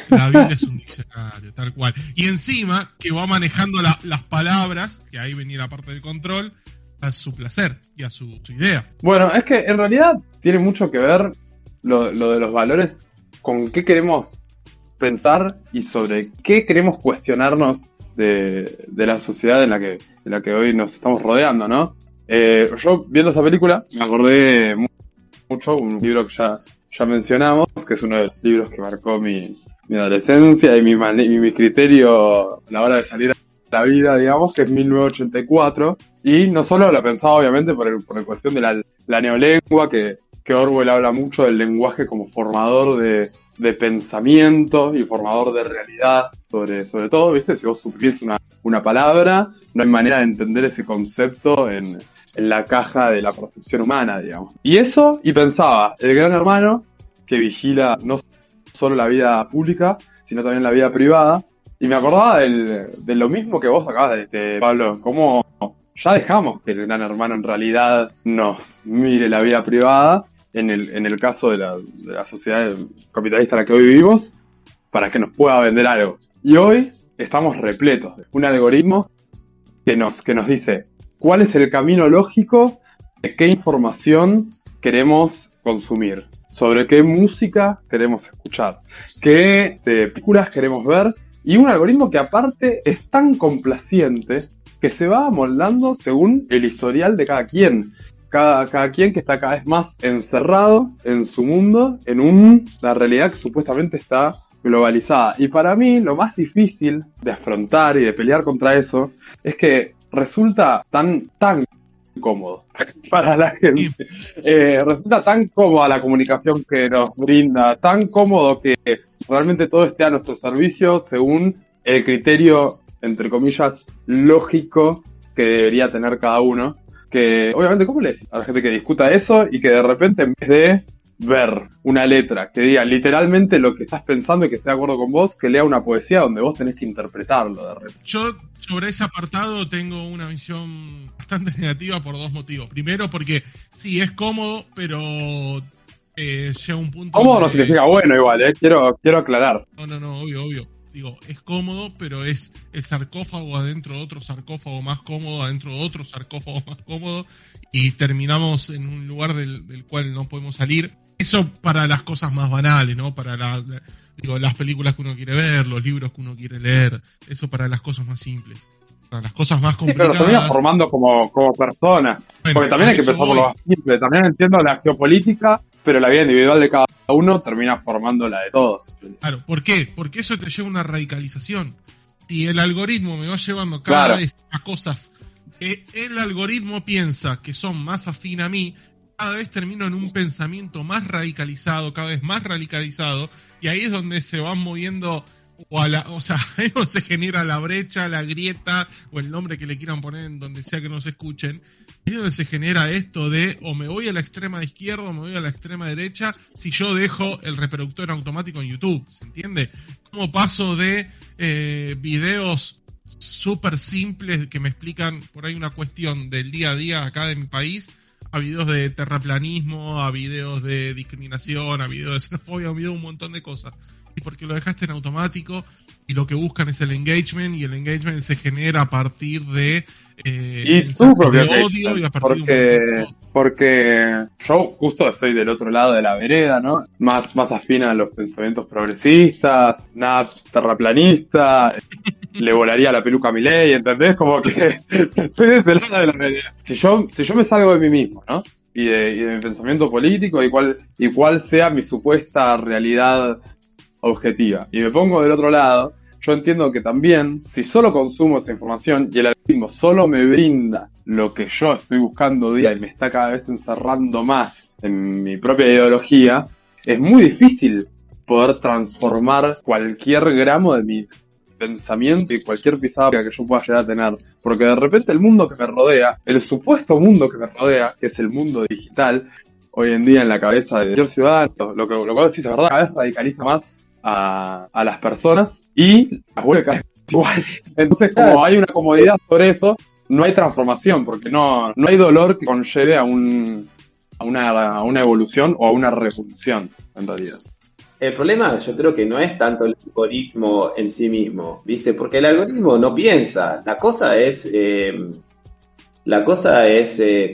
La Biblia es un diccionario, tal cual. Y encima que va manejando las palabras, que ahí venía la parte del control, a su placer y a su idea. Bueno, es que en realidad tiene mucho que ver lo de los valores con qué queremos pensar y sobre qué queremos cuestionarnos de la sociedad en la que hoy nos estamos rodeando, ¿no? Yo viendo esta película me acordé mucho un libro que ya mencionamos, que es uno de los libros que marcó mi adolescencia y mi criterio a la hora de salir a la vida, digamos, que es 1984, y no solo lo pensaba obviamente por la cuestión de la neolengua, que Orwell habla mucho del lenguaje como formador de pensamiento y formador de realidad sobre todo, ¿viste? Si vos suprimís una palabra, no hay manera de entender ese concepto en la caja de la percepción humana, digamos. Y pensaba, el gran hermano que vigila no solo la vida pública, sino también la vida privada, y me acordaba de lo mismo que vos acabas de decir, Pablo, cómo ya dejamos que el gran hermano en realidad nos mire la vida privada, en el caso de la sociedad capitalista en la que hoy vivimos, para que nos pueda vender algo. Y hoy estamos repletos de un algoritmo que nos dice cuál es el camino lógico de qué información queremos consumir, sobre qué música queremos escuchar, qué películas queremos ver, y un algoritmo que aparte es tan complaciente que se va amoldando según el historial de cada quien. Cada quien que está cada vez más encerrado en su mundo, en la realidad que supuestamente está globalizada. Y para mí lo más difícil de afrontar y de pelear contra eso es que resulta tan cómodo para la gente. Resulta tan cómoda la comunicación que nos brinda, tan cómodo que realmente todo esté a nuestro servicio según el criterio, entre comillas, lógico que debería tener cada uno. Que obviamente, ¿cómo le decís a la gente que discuta eso y que de repente en vez de ver una letra que diga literalmente lo que estás pensando y que esté de acuerdo con vos, que lea una poesía donde vos tenés que interpretarlo de repente? Yo sobre ese apartado tengo una visión bastante negativa por dos motivos. Primero porque sí es cómodo, pero llega un punto... Cómodo no significa bueno igual, quiero aclarar. No, obvio. Digo, es cómodo, pero es el sarcófago adentro de otro sarcófago más cómodo, adentro de otro sarcófago más cómodo, y terminamos en un lugar del cual no podemos salir. Eso para las cosas más banales, ¿no? Para las películas que uno quiere ver, los libros que uno quiere leer, eso para las cosas más simples. Para las cosas más complicadas... Sí, pero termina formando como personas. Bueno, porque también hay que empezar por lo más simple. También entiendo la geopolítica, pero la vida individual de cada uno termina formando la de todos. Claro, ¿por qué? Porque eso te lleva a una radicalización. Si el algoritmo me va llevando cada vez a cosas que el algoritmo piensa que son más afín a mí, cada vez termino en un pensamiento más radicalizado, cada vez más radicalizado, y ahí es donde se van moviendo, ahí es donde se genera la brecha, la grieta, o el nombre que le quieran poner en donde sea que nos escuchen. Es donde se genera esto de o me voy a la extrema izquierda o me voy a la extrema derecha si yo dejo el reproductor automático en YouTube, ¿se entiende? Como paso de videos súper simples que me explican por ahí una cuestión del día a día acá de mi país, a videos de terraplanismo, a videos de discriminación, a videos de xenofobia, a videos de un montón de cosas. Y porque lo dejaste en automático y lo que buscan es el engagement, y el engagement se genera a partir de odio y a partir de porque yo justo estoy del otro lado de la vereda, ¿no? Más afín a los pensamientos progresistas, nada terraplanista, le volaría la peluca a Milei, ¿entendés? Como que estoy de ese lado de la vereda. Si yo me salgo de mí mismo, ¿no? Y de mi pensamiento político y cuál sea mi supuesta realidad objetiva, y me pongo del otro lado, yo entiendo que también, si solo consumo esa información y el algoritmo solo me brinda lo que yo estoy buscando día y me está cada vez encerrando más en mi propia ideología, es muy difícil poder transformar cualquier gramo de mi pensamiento y cualquier pisada que yo pueda llegar a tener, porque de repente el mundo que me rodea, el supuesto mundo que me rodea, que es el mundo digital, hoy en día en la cabeza de cualquier ciudadano, lo cual sí es verdad, cada vez radicaliza más a las personas y las vuelve cada vez iguales. Entonces, como hay una comodidad sobre eso, no hay transformación, porque no hay dolor que conlleve a una evolución o a una revolución, en realidad. El problema yo creo que no es tanto el algoritmo en sí mismo, ¿viste? Porque el algoritmo no piensa. La cosa es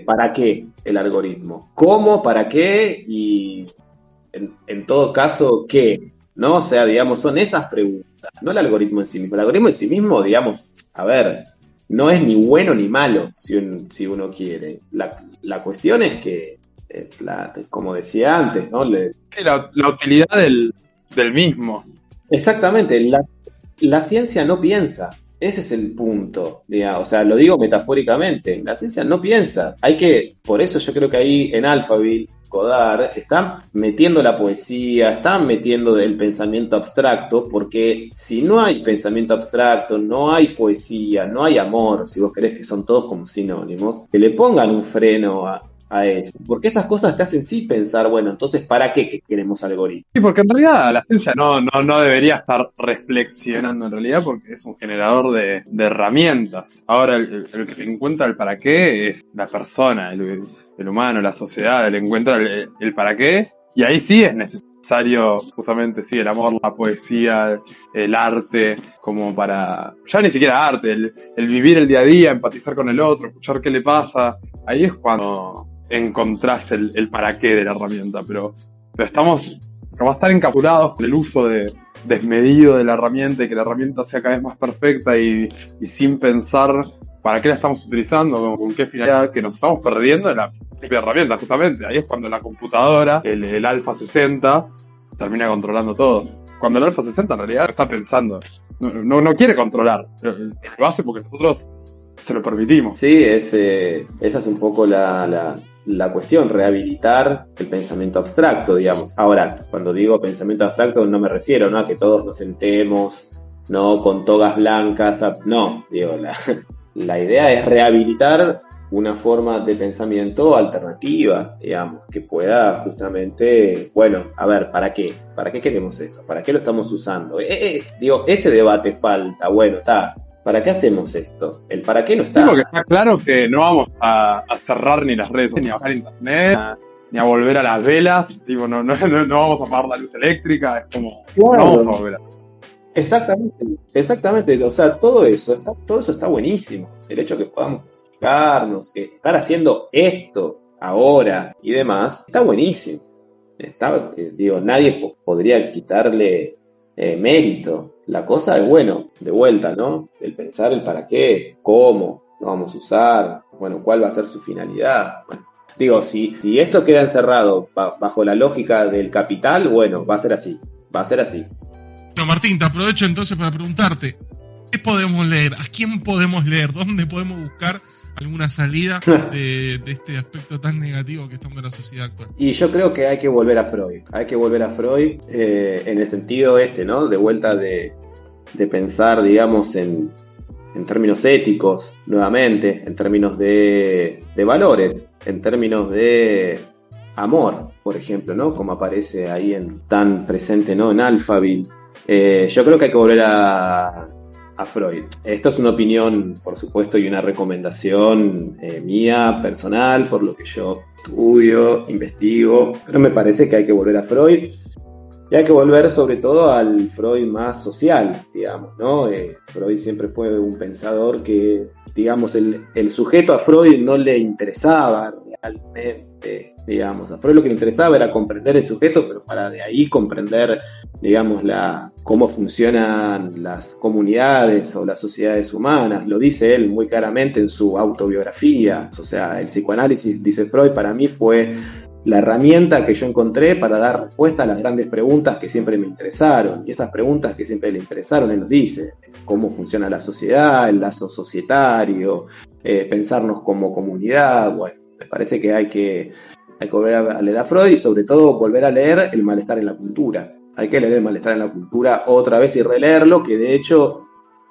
¿para qué el algoritmo? ¿Cómo? ¿Para qué? Y en todo caso, ¿qué? ¿No? O sea, digamos, son esas preguntas, no el algoritmo en sí mismo. El algoritmo en sí mismo, digamos, a ver, no es ni bueno ni malo si uno quiere. La cuestión es que, como decía antes, ¿no? Sí, la utilidad del mismo. Exactamente, la ciencia no piensa, ese es el punto, digamos, o sea, lo digo metafóricamente, la ciencia no piensa, por eso yo creo que ahí en Alphaville, Godard, están metiendo la poesía, están metiendo el pensamiento abstracto, porque si no hay pensamiento abstracto, no hay poesía, no hay amor, si vos querés que son todos como sinónimos, que le pongan un freno a eso, porque esas cosas te hacen sí pensar, bueno, entonces ¿para qué queremos algoritmos? Sí, porque en realidad la ciencia no debería estar reflexionando en realidad, porque es un generador de herramientas. Ahora el que encuentra el para qué es la persona, el humano, la sociedad, el encuentra el para qué, y ahí sí es necesario justamente sí el amor, la poesía, el arte, como para, ya ni siquiera arte, el vivir el día a día, empatizar con el otro, escuchar qué le pasa. Ahí es cuando encontrás el para qué de la herramienta, pero estamos como a estar encapsulados con el uso desmedido de la herramienta, y que la herramienta sea cada vez más perfecta y sin pensar para qué la estamos utilizando, con qué finalidad, que nos estamos perdiendo en la propia herramienta, justamente. Ahí es cuando la computadora, el Alpha 60, termina controlando todo. Cuando el Alpha 60 en realidad está pensando, no quiere controlar, lo hace porque nosotros se lo permitimos. Sí, esa es un poco la cuestión, rehabilitar el pensamiento abstracto, digamos. Ahora, cuando digo pensamiento abstracto no me refiero, ¿no?, a que todos nos sentemos, no con togas blancas, no, digo, la idea es rehabilitar una forma de pensamiento alternativa, digamos, que pueda justamente, bueno, a ver, ¿para qué? ¿Para qué queremos esto? ¿Para qué lo estamos usando? Digo, ese debate falta, bueno, está. ¿Para qué hacemos esto? El para qué no está. Sí, porque está claro que no vamos a cerrar ni las redes, ni a bajar internet, ni a volver a las velas. Digo, no vamos a apagar la luz eléctrica. Es como, claro, no vamos a volver a... Exactamente. O sea, todo eso está buenísimo. El hecho que podamos comunicarnos, que estar haciendo esto ahora y demás, está buenísimo. Nadie podría quitarle mérito. La cosa es, bueno, de vuelta, ¿no? El pensar el para qué, cómo lo vamos a usar, bueno, cuál va a ser su finalidad. Bueno, digo, si esto queda encerrado bajo la lógica del capital, bueno, va a ser así. Bueno, Martín, te aprovecho entonces para preguntarte, ¿qué podemos leer? ¿A quién podemos leer? ¿Dónde podemos buscar alguna salida de este aspecto tan negativo que estamos en la sociedad actual? Y yo creo que hay que volver a Freud. En el sentido ¿no? De vuelta de pensar, digamos, en términos éticos, nuevamente, en términos de valores, en términos de amor, por ejemplo, ¿no? Como aparece ahí tan presente, ¿no?, en Alphaville. Yo creo que hay que volver a Freud. Esto es una opinión, por supuesto, y una recomendación mía, personal, por lo que yo estudio, investigo, pero me parece que hay que volver a Freud, y hay que volver sobre todo al Freud más social, digamos, ¿no? Freud siempre fue un pensador que, digamos, el sujeto a Freud no le interesaba realmente, digamos. A Freud lo que le interesaba era comprender el sujeto, pero para de ahí comprender, digamos, cómo funcionan las comunidades o las sociedades humanas. Lo dice él muy claramente en su autobiografía. O sea, el psicoanálisis, dice Freud, para mí fue la herramienta que yo encontré para dar respuesta a las grandes preguntas que siempre me interesaron. Y esas preguntas que siempre le interesaron, él nos dice: cómo funciona la sociedad, el lazo societario, pensarnos como comunidad. Bueno, me parece que hay que volver a leer a Freud, y sobre todo volver a leer El malestar en la cultura. Hay que leer El malestar en la cultura otra vez y releerlo, que de hecho,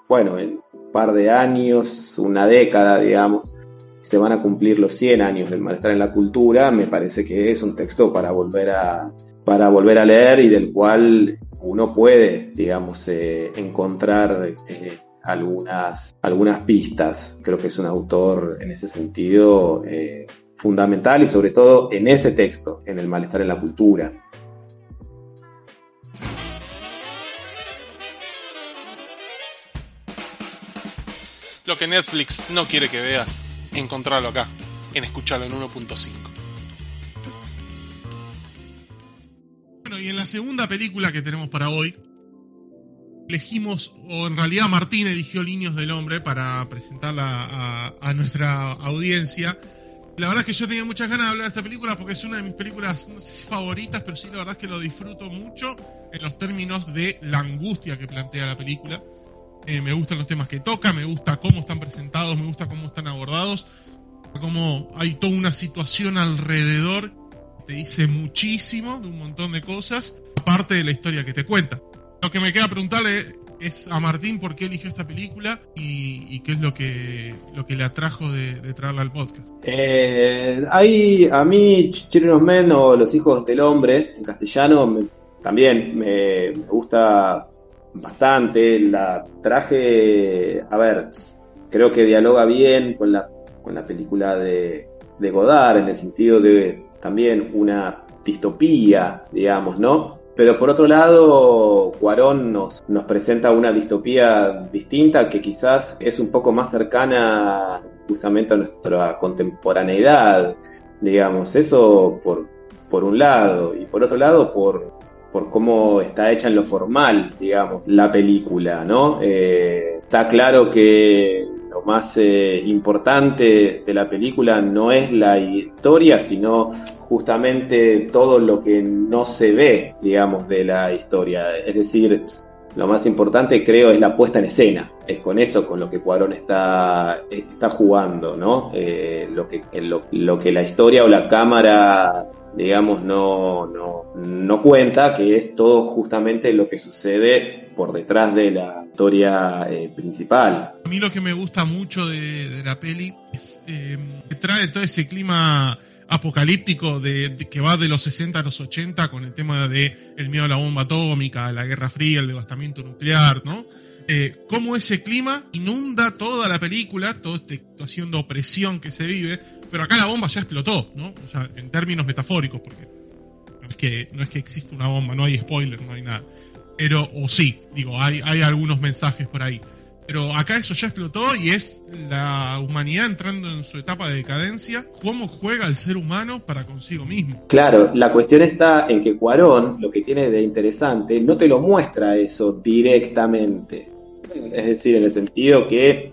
bueno, en un par de años, una década, digamos, se van a cumplir los 100 años del malestar en la cultura. Me parece que es un texto para volver a leer, y del cual uno puede, digamos, encontrar algunas pistas. Creo que es un autor en ese sentido fundamental, y sobre todo en ese texto, en El malestar en la cultura. Lo que Netflix no quiere que veas, encontrarlo acá, en Escuchalo en 1.5. Bueno, y en la segunda película que tenemos para hoy, elegimos, o en realidad Martín eligió Niños del Hombre para presentarla a nuestra audiencia. La verdad es que yo tenía muchas ganas de hablar de esta película porque es una de mis películas, no sé si favoritas, pero sí la verdad es que lo disfruto mucho en los términos de la angustia que plantea la película. Me gustan los temas que toca, me gusta cómo están presentados, me gusta cómo están abordados, cómo hay toda una situación alrededor que te dice muchísimo de un montón de cosas, aparte de la historia que te cuenta. Lo que me queda preguntarle es a Martín por qué eligió esta película y qué es lo que le atrajo de traerla al podcast. A mí Children of Men, o Los Hijos del Hombre en castellano, también me gusta bastante. La traje, creo que dialoga bien con la película de Godard, en el sentido de también una distopía, digamos, ¿no? Pero por otro lado, Cuarón nos presenta una distopía distinta, que quizás es un poco más cercana justamente a nuestra contemporaneidad, digamos. Eso por un lado, y por otro lado por cómo está hecha en lo formal, digamos, la película, ¿no? Está claro que lo más importante de la película no es la historia, sino justamente todo lo que no se ve, digamos, de la historia. Es decir, lo más importante, creo, es la puesta en escena. Es con eso con lo que Cuarón está jugando, ¿no? Lo que la historia o la cámara, digamos, no cuenta, que es todo justamente lo que sucede por detrás de la historia principal. A mí lo que me gusta mucho de la peli es que trae todo ese clima apocalíptico que va de los 60 a los 80, con el tema de el miedo a la bomba atómica, la Guerra Fría, el levantamiento nuclear, ¿no? Cómo ese clima inunda toda la película, toda esta situación de opresión que se vive, pero acá la bomba ya explotó, ¿no? O sea, en términos metafóricos, porque no es que exista una bomba, no hay spoiler, no hay nada. Pero, o sí, digo, hay algunos mensajes por ahí. Pero acá eso ya explotó y es la humanidad entrando en su etapa de decadencia. ¿Cómo juega el ser humano para consigo mismo? Claro, la cuestión está en que Cuarón, lo que tiene de interesante, no te lo muestra eso directamente. Es decir, en el sentido que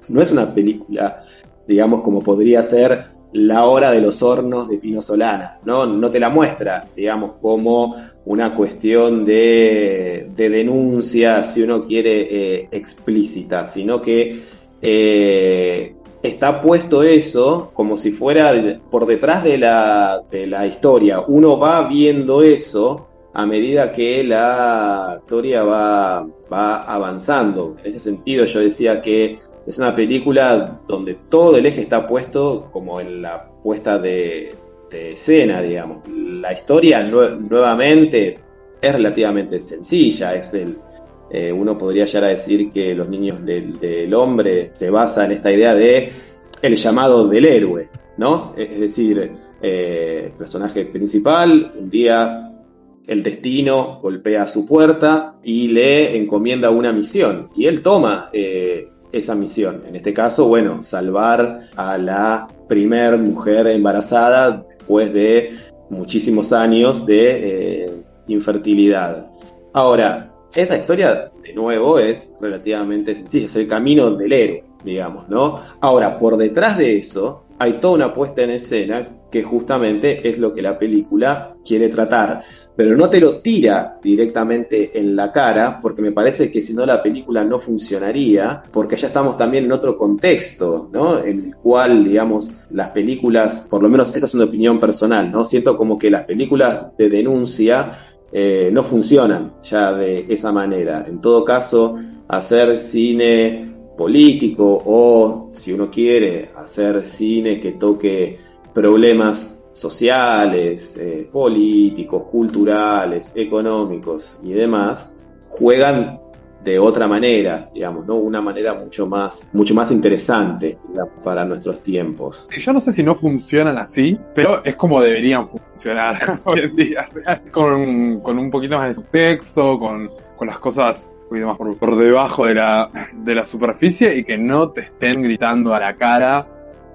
no es una película, digamos, como podría ser La Hora de los Hornos de Pino Solana, ¿no? No te la muestra, digamos, como una cuestión de denuncia, si uno quiere, explícita, sino que está puesto eso como si fuera por detrás de la historia. Uno va viendo eso a medida que la historia va avanzando. En ese sentido, yo decía que es una película donde todo el eje está puesto como en la puesta de escena, digamos. La historia nuevamente es relativamente sencilla. Uno podría llegar a decir que Los Niños del Hombre se basa en esta idea de el llamado del héroe, ¿no? Es decir, el personaje principal, un día el destino golpea su puerta y le encomienda una misión, y él toma esa misión. En este caso, bueno, salvar a la primer mujer embarazada después de muchísimos años de infertilidad. Ahora, esa historia, de nuevo, es relativamente sencilla, es el camino del héroe, digamos, ¿no? Ahora, por detrás de eso, hay toda una puesta en escena que justamente es lo que la película quiere tratar, pero no te lo tira directamente en la cara, porque me parece que si no la película no funcionaría, porque ya estamos también en otro contexto, ¿no? En el cual, digamos, las películas, por lo menos esta es una opinión personal, ¿no? Siento como que las películas de denuncia no funcionan ya de esa manera. En todo caso, hacer cine político, o si uno quiere hacer cine que toque problemas sociales, políticos, culturales, económicos y demás, juegan de otra manera, digamos, ¿no? Una manera mucho más interesante, digamos, para nuestros tiempos. Yo no sé si no funcionan así, pero es como deberían funcionar hoy en día, con un poquito más de subtexto, con las cosas un poquito más por debajo de la superficie, y que no te estén gritando a la cara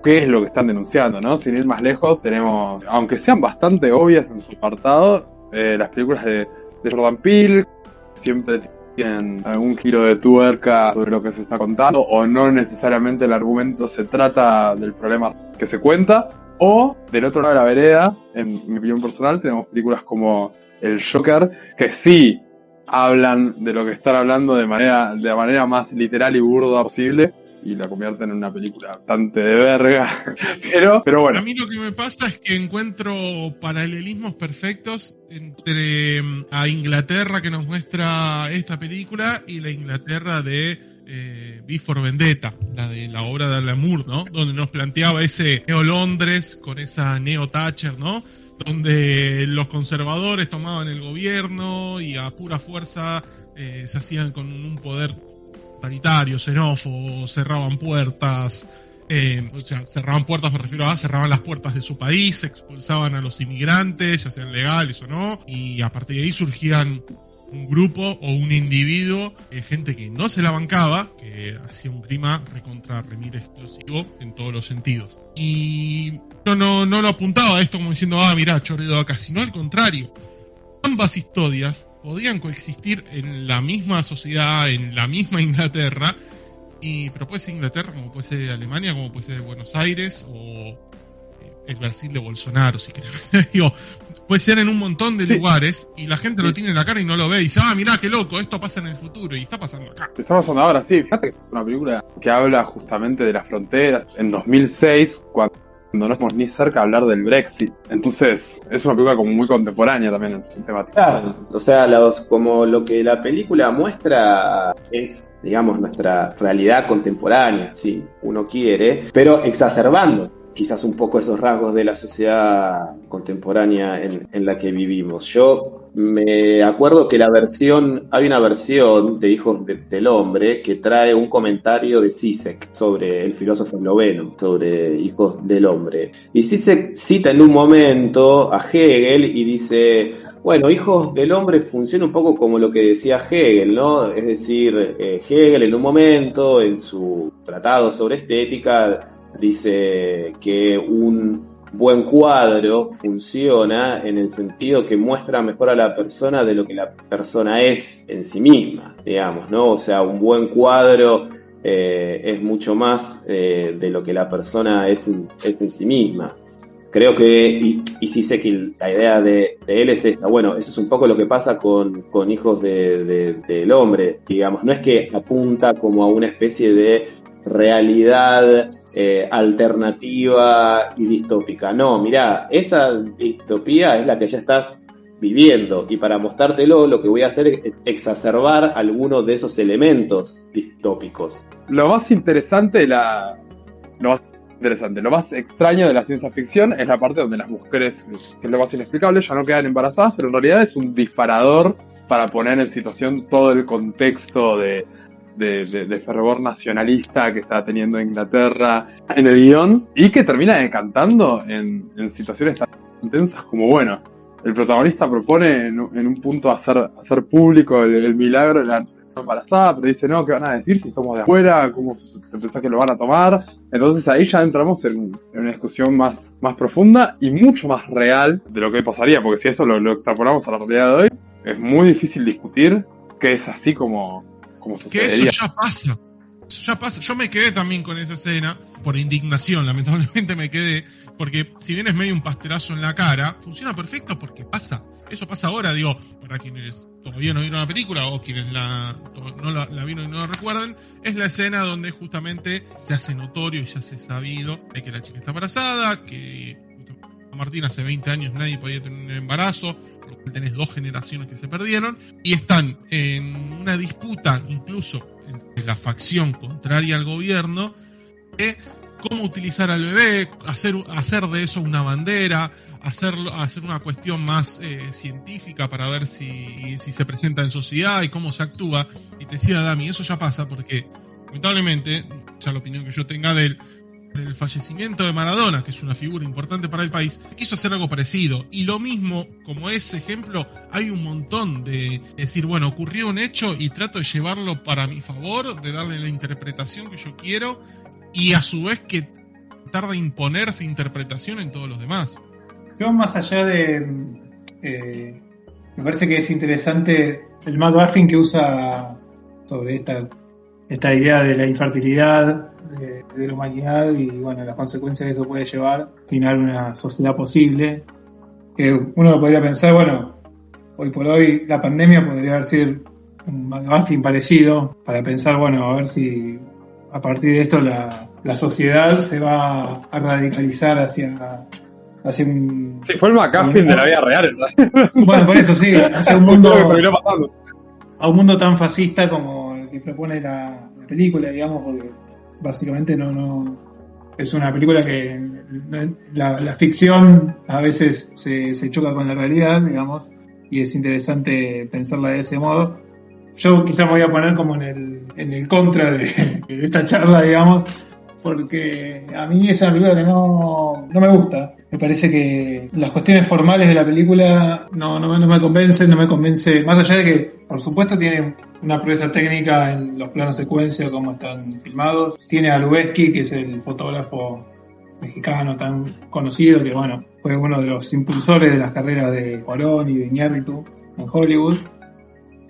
qué es lo que están denunciando, ¿no? Sin ir más lejos, tenemos, aunque sean bastante obvias en su apartado, las películas de Jordan Peele siempre tienen algún giro de tuerca sobre lo que se está contando, o no necesariamente el argumento se trata del problema que se cuenta, o del otro lado de la vereda, en mi opinión personal, tenemos películas como El Joker, que sí hablan de lo que están hablando de la manera más literal y burda posible, y la convierten en una película bastante de verga, pero bueno. A mí lo que me pasa es que encuentro paralelismos perfectos entre a Inglaterra que nos muestra esta película y la Inglaterra de V for Vendetta, la de la obra de Alan Moore, ¿no? Donde nos planteaba ese Neo Londres con esa Neo Thatcher, ¿no? Donde los conservadores tomaban el gobierno y a pura fuerza se hacían con un poder totalitario, xenófobo, cerraban puertas, cerraban puertas, me refiero a cerraban las puertas de su país, expulsaban a los inmigrantes, ya sean legales o no, y a partir de ahí surgían un grupo o un individuo, gente que no se la bancaba, que hacía un clima recontra remil explosivo en todos los sentidos. Y yo no lo apuntaba a esto como diciendo, mirá, chorredo acá, sino al contrario. Ambas historias podían coexistir en la misma sociedad, en la misma Inglaterra, pero puede ser Inglaterra, como puede ser Alemania, como puede ser Buenos Aires, o el Brasil de Bolsonaro, si querés. Digo, puede ser en un montón de lugares, y la gente lo tiene en la cara y no lo ve, y dice, mirá, qué loco, esto pasa en el futuro, y está pasando acá. Está pasando ahora, sí. Fíjate que es una película que habla justamente de las fronteras. En 2006, cuando no estamos ni cerca de hablar del Brexit. Entonces, es una película como muy contemporánea también en su temática. Claro, o sea, como lo que la película muestra es, digamos, nuestra realidad contemporánea, si uno quiere, pero exacerbando quizás un poco esos rasgos de la sociedad contemporánea en la que vivimos. Yo me acuerdo que hay una versión de Hijos del Hombre que trae un comentario de Zizek sobre el filósofo esloveno, sobre Hijos del Hombre. Y Zizek cita en un momento a Hegel y dice, bueno, Hijos del Hombre funciona un poco como lo que decía Hegel, ¿no? Es decir, Hegel en un momento, en su tratado sobre estética, dice que un buen cuadro funciona en el sentido que muestra mejor a la persona de lo que la persona es en sí misma, digamos, ¿no? O sea, un buen cuadro es mucho más de lo que la persona es en sí misma. Creo que, y sí sé que la idea de él es esta. Bueno, eso es un poco lo que pasa con Hijos del Hombre, digamos. No es que apunta como a una especie de realidad alternativa y distópica. No, mirá, esa distopía es la que ya estás viviendo, y para mostrártelo lo que voy a hacer es exacerbar algunos de esos elementos distópicos. Lo más interesante, lo más extraño de la ciencia ficción es la parte donde las mujeres, que es lo más inexplicable, ya no quedan embarazadas, pero en realidad es un disparador para poner en situación todo el contexto de fervor nacionalista que está teniendo Inglaterra en el guión, y que termina decantando en situaciones tan intensas como, bueno, el protagonista propone en un punto hacer público el milagro de la embarazada, pero dice, no, ¿qué van a decir si somos de afuera? ¿Cómo se pensás que lo van a tomar? Entonces ahí ya entramos en una discusión más profunda y mucho más real de lo que pasaría, porque si eso lo extrapolamos a la realidad de hoy, es muy difícil discutir que es así como que eso ya pasa. Yo me quedé también con esa escena por indignación, lamentablemente me quedé, porque si bien es medio un pastelazo en la cara, funciona perfecto porque pasa. Eso pasa ahora, digo, para quienes todavía no vieron la película o quienes no la vieron y no la recuerdan, es la escena donde justamente se hace notorio y se hace sabido de que la chica está embarazada, que Martín hace 20 años nadie podía tener un embarazo, porque tenés 2 generaciones que se perdieron, y están en una disputa incluso entre la facción contraria al gobierno de cómo utilizar al bebé, hacer de eso una bandera, hacer una cuestión más científica para ver si se presenta en sociedad y cómo se actúa. Y te decía Dami, eso ya pasa porque lamentablemente, ya la opinión que yo tenga de él, el fallecimiento de Maradona, que es una figura importante para el país, quiso hacer algo parecido. Y lo mismo, como ese ejemplo, hay un montón de decir, bueno, ocurrió un hecho y trato de llevarlo para mi favor, de darle la interpretación que yo quiero, y a su vez que tarda en imponerse interpretación en todos los demás. Yo, más allá de... me parece que es interesante el McGuffin que usa sobre esta idea de la infertilidad de la humanidad y bueno, las consecuencias que eso puede llevar a final una sociedad posible. Que uno podría pensar, bueno, hoy por hoy la pandemia podría haber sido un McGuffin parecido para pensar, bueno, a ver si a partir de esto la sociedad se va a radicalizar hacia un... Sí, fue el McGuffin de la vida real, ¿verdad? Bueno, por eso sí, hacia un mundo tan fascista como el que propone la película, digamos, porque básicamente no es una película que la ficción a veces se choca con la realidad, digamos, y es interesante pensarla de ese modo. Yo quizás me voy a poner como en el contra de esta charla, digamos, porque a mí es una película que no me gusta. Me parece que las cuestiones formales de la película no me convence, más allá de que, por supuesto, tiene una proeza técnica en los planos secuencia, cómo están filmados. Tiene a Lubezki, que es el fotógrafo mexicano tan conocido, que bueno, fue uno de los impulsores de las carreras de Cuarón y de Iñárritu en Hollywood.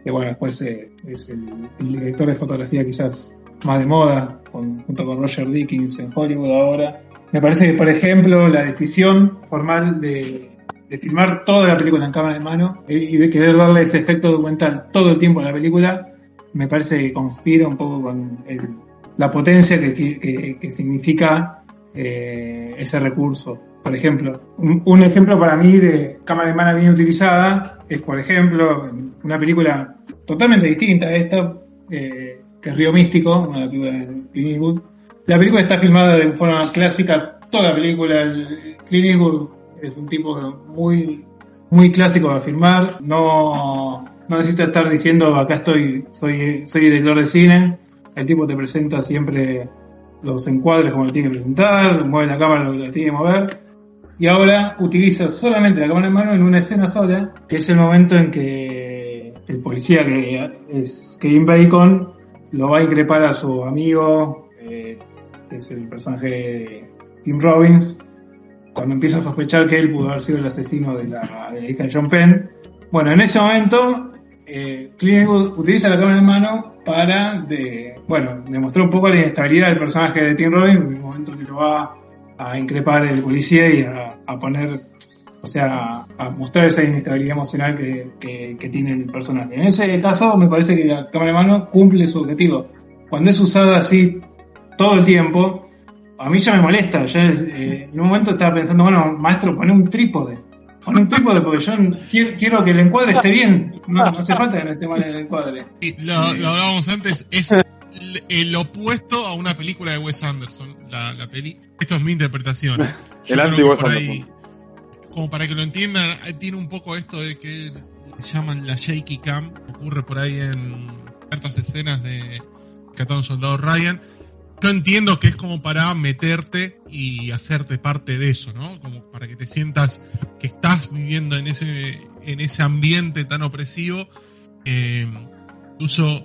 Que bueno, después es el director de fotografía quizás más de moda, junto con Roger Deakins en Hollywood ahora. Me parece que, por ejemplo, la decisión formal de filmar toda la película en cámara de mano y de querer darle ese efecto documental todo el tiempo a la película, me parece que conspira un poco con la potencia que significa ese recurso. Por ejemplo, un ejemplo para mí de cámara de mano bien utilizada es, por ejemplo, una película totalmente distinta a esta, que es Río Místico, una película de Clint Eastwood. La película está filmada de forma clásica, toda la película. Clint Eastwood es un tipo muy, muy clásico de filmar, no necesita estar diciendo acá soy director de cine. El tipo te presenta siempre los encuadres como lo tiene que presentar, mueve la cámara lo que tiene que mover, y ahora utiliza solamente la cámara en mano en una escena sola, que es el momento en que el policía, que es Kevin Bacon, lo va a increpar a su amigo, que es el personaje de Tim Robbins, cuando empieza a sospechar que él pudo haber sido el asesino de la hija de John Penn. Bueno, en ese momento Clint Eastwood utiliza la cámara en mano para demostrar un poco la inestabilidad del personaje de Tim Robbins en el momento que lo va a increpar el policía y a poner, o sea, a mostrar esa inestabilidad emocional que tiene el personaje. En ese caso me parece que la cámara de mano cumple su objetivo. Cuando es usada así todo el tiempo, a mí ya me molesta. En un momento estaba pensando, bueno, maestro, poné un trípode porque yo quiero que el encuadre esté bien. No hace falta que no esté mal el encuadre. Lo hablábamos antes, es el opuesto a una película de Wes Anderson, la peli. Esto es mi interpretación. El anti-Wes Anderson. Como para que lo entiendan, tiene un poco esto de que llaman la shaky cam, ocurre por ahí en ciertas escenas de Rescatando a un Soldado Ryan. Yo entiendo que es como para meterte y hacerte parte de eso, ¿no? Como para que te sientas que estás viviendo en ese ambiente tan opresivo. Incluso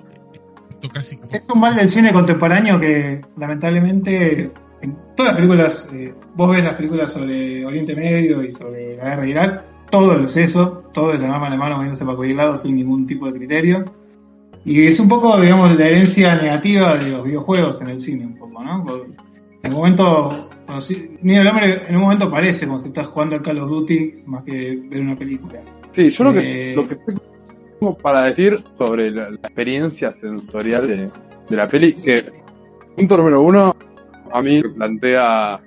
esto casi como... Es un mal del cine contemporáneo que lamentablemente en todas las películas, vos ves las películas sobre Oriente Medio y sobre la guerra de Irak, todo es eso, todo es la cámara de mano moviéndose para cualquier lado sin ningún tipo de criterio. Y es un poco, digamos, la herencia negativa de los videojuegos en el cine, un poco, ¿no? Porque en un momento, ni el hombre en un momento parece como si estás jugando al Call of Duty más que ver una película. Sí, yo lo que tengo para decir sobre la experiencia sensorial de la peli, que punto número uno, a mí me plantea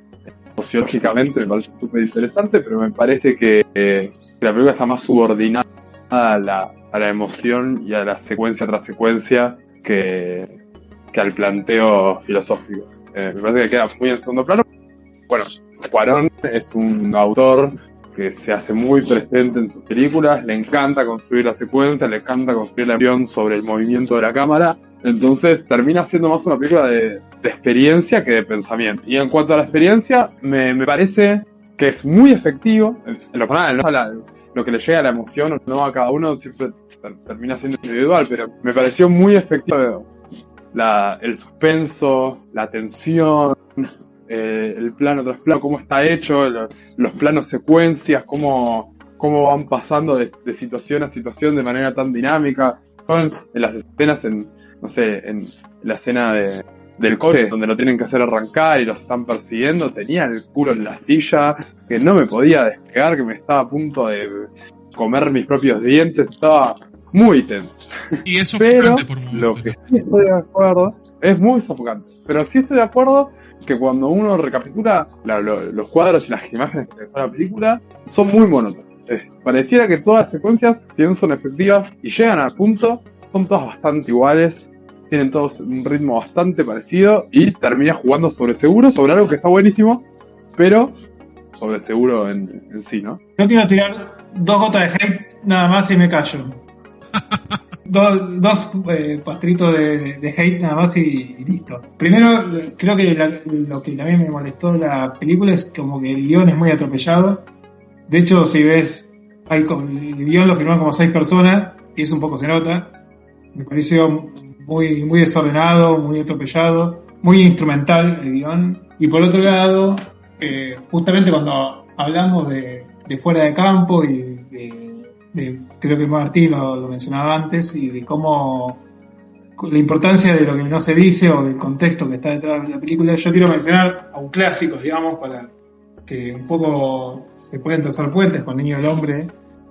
sociológicamente, me parece súper interesante, pero me parece que la película está más subordinada a la emoción y a la secuencia tras secuencia que al planteo filosófico. Me parece que queda muy en segundo plano. Bueno, Cuarón es un autor que se hace muy presente en sus películas. Le encanta construir la secuencia, le encanta construir la emoción sobre el movimiento de la cámara. Entonces termina siendo más una película de experiencia que de pensamiento. Y en cuanto a la experiencia, me parece que es muy efectivo. En lo personal, ¿no? Lo que le llega a la emoción, no a cada uno, siempre termina siendo individual, pero me pareció muy efectivo el suspenso, la tensión, el plano tras plano, cómo está hecho, los planos secuencias, cómo van pasando de situación a situación de manera tan dinámica. Son en las escenas, en la escena del coche, donde lo tienen que hacer arrancar y los están persiguiendo, tenía el culo en la silla, que no me podía despegar, que me estaba a punto de comer mis propios dientes, estaba muy tenso. Y eso pero por momentos. Lo que sí estoy de acuerdo, es muy sofocante, pero sí estoy de acuerdo que cuando uno recapitula los cuadros y las imágenes que dejó la película, son muy monótonos. Pareciera que todas las secuencias, si bien son efectivas y llegan al punto, son todas bastante iguales, tienen todos un ritmo bastante parecido y termina jugando sobre seguro, sobre algo que está buenísimo, pero sobre seguro en sí, ¿no? Yo quiero tirar 2 gotas de hate nada más y me callo. dos pastritos de hate nada más y listo. Primero, creo que lo que también me molestó de la película es como que el guión es muy atropellado. De hecho, si ves, el guión lo firmaron como 6 personas y eso un poco se nota. Me pareció muy, muy desordenado, muy atropellado, muy instrumental el guión. Y por otro lado, justamente cuando hablamos de fuera de campo y creo que Martín lo mencionaba antes, y de cómo la importancia de lo que no se dice o del contexto que está detrás de la película, yo quiero mencionar a un clásico, digamos, para que un poco se pueden trazar puentes con Niño del Hombre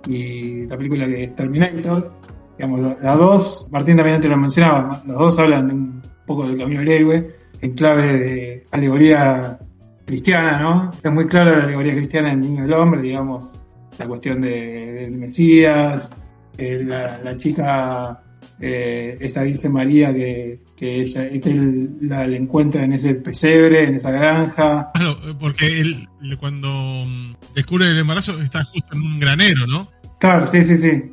y la película que es Terminator. Digamos, las dos, Martín también antes lo mencionaba, las dos hablan de un poco del camino del héroe en clave de alegoría cristiana, ¿no? Es muy clara la alegoría cristiana en Niño del Hombre, digamos, la cuestión del Mesías, la chica, esa Virgen María que él la encuentra en ese pesebre, en esa granja. Claro, porque él cuando descubre el embarazo está justo en un granero, ¿no? Claro, sí.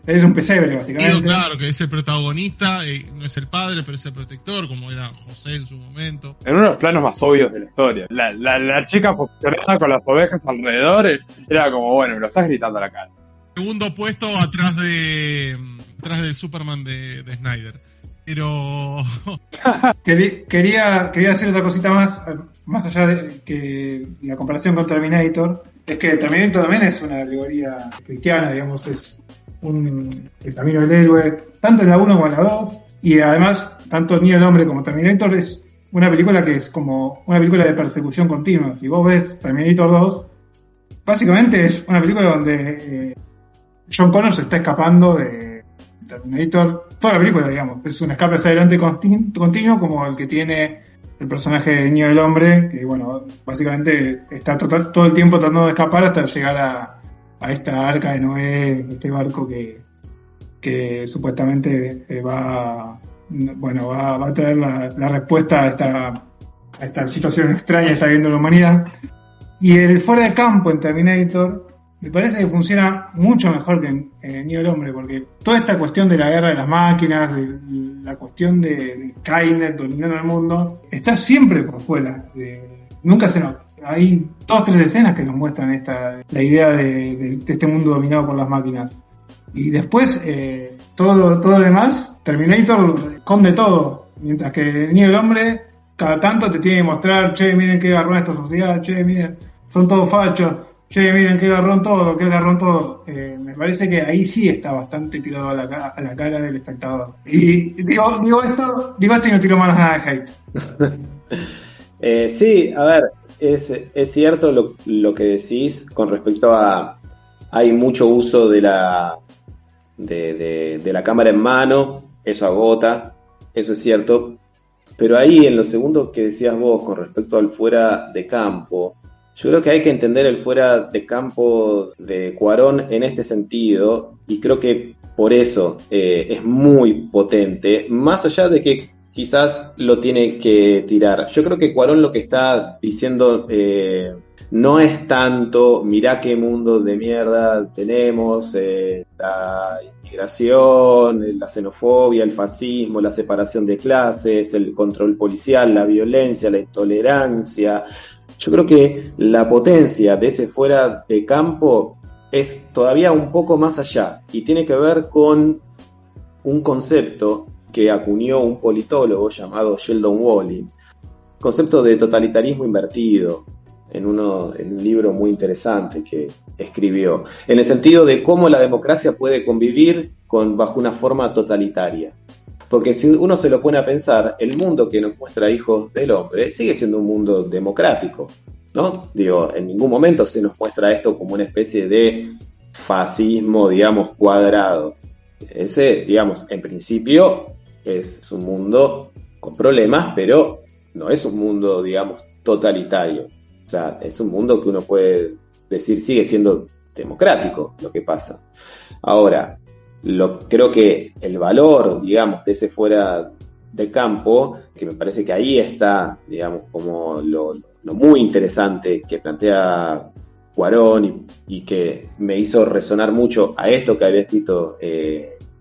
Es un pesebre, básicamente. Claro, que es el protagonista, no es el padre, pero es el protector, como era José en su momento. En uno de los planos más obvios de la historia. La chica posicionada con las ovejas alrededor era como, bueno, me lo estás gritando a la cara. Segundo puesto atrás del Superman de Snyder. Pero... Quería hacer otra cosita más allá de que la comparación con Terminator. Es que Terminator también es una alegoría cristiana, digamos, es el camino del héroe, tanto en la 1 como en la 2, y además, tanto Niño del Hombre como Terminator es una película que es como una película de persecución continua. Si vos ves Terminator 2, básicamente es una película donde John Connor se está escapando de Terminator, toda la película, digamos, es un escape hacia adelante continuo como el que tiene el personaje de Niño del Hombre, que bueno, básicamente está todo el tiempo tratando de escapar hasta llegar a esta arca de Noé, este barco que supuestamente va a traer la respuesta a esta situación extraña que está viviendo la humanidad. Y el fuera de campo en Terminator me parece que funciona mucho mejor que en Niño del Hombre, porque toda esta cuestión de la guerra de las máquinas, de la cuestión de Skynet dominando el mundo, está siempre por fuera. Nunca se nota. Hay 2-3 escenas que nos muestran la idea de este mundo dominado por las máquinas. Y después, todo lo demás, Terminator esconde todo. Mientras que Niño del Hombre, cada tanto te tiene que mostrar, che, miren qué garrón esta sociedad, che, miren, son todos fachos. Che, miren, qué garrón todo. Me parece que ahí sí está bastante tirado a la cara del espectador. Y digo esto y no tiro más nada de hate. Sí, a ver, es cierto lo que decís con respecto a... Hay mucho uso de la cámara en mano, eso agota, eso es cierto. Pero ahí en lo segundo que decías vos con respecto al fuera de campo, yo creo que hay que entender el fuera de campo de Cuarón en este sentido, y creo que por eso es muy potente, más allá de que quizás lo tiene que tirar. Yo creo que Cuarón lo que está diciendo no es tanto, mirá qué mundo de mierda tenemos, la inmigración, la xenofobia, el fascismo, la separación de clases, el control policial, la violencia, la intolerancia. Yo creo que la potencia de ese fuera de campo es todavía un poco más allá y tiene que ver con un concepto que acuñó un politólogo llamado Sheldon Walling, concepto de totalitarismo invertido, en un libro muy interesante que escribió, en el sentido de cómo la democracia puede convivir bajo una forma totalitaria. Porque si uno se lo pone a pensar, el mundo que nos muestra Hijos del Hombre sigue siendo un mundo democrático, ¿no? Digo, en ningún momento se nos muestra esto como una especie de fascismo, digamos, cuadrado. Ese, digamos, en principio es un mundo con problemas, pero no es un mundo, digamos, totalitario. O sea, es un mundo que uno puede decir sigue siendo democrático lo que pasa. Ahora, creo que el valor, digamos, de ese fuera de campo, que me parece que ahí está, digamos, como lo muy interesante que plantea Cuarón y que me hizo resonar mucho a esto que había escrito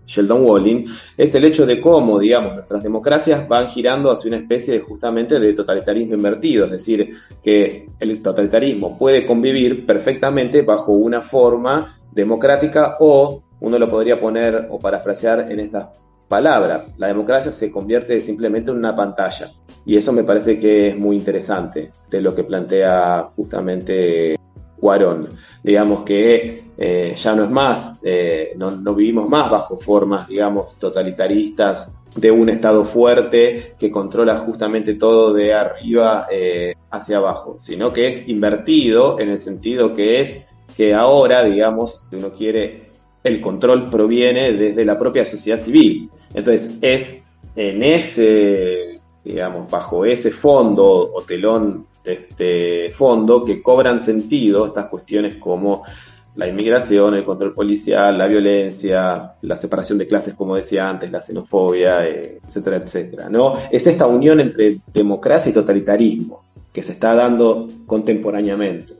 Sheldon Walling, es el hecho de cómo, digamos, nuestras democracias van girando hacia una especie justamente de totalitarismo invertido, es decir, que el totalitarismo puede convivir perfectamente bajo una forma democrática o uno lo podría poner o parafrasear en estas palabras, la democracia se convierte simplemente en una pantalla y eso me parece que es muy interesante de lo que plantea justamente Cuarón, digamos que ya no es más, no vivimos más bajo formas, digamos, totalitaristas de un Estado fuerte que controla justamente todo de arriba hacia abajo, sino que es invertido en el sentido que es que ahora, digamos, si uno quiere, el control proviene desde la propia sociedad civil. Entonces es en ese, digamos, bajo ese fondo o telón de este fondo que cobran sentido estas cuestiones como la inmigración, el control policial, la violencia, la separación de clases, como decía antes, la xenofobia, etcétera, etcétera, ¿no? Es esta unión entre democracia y totalitarismo que se está dando contemporáneamente.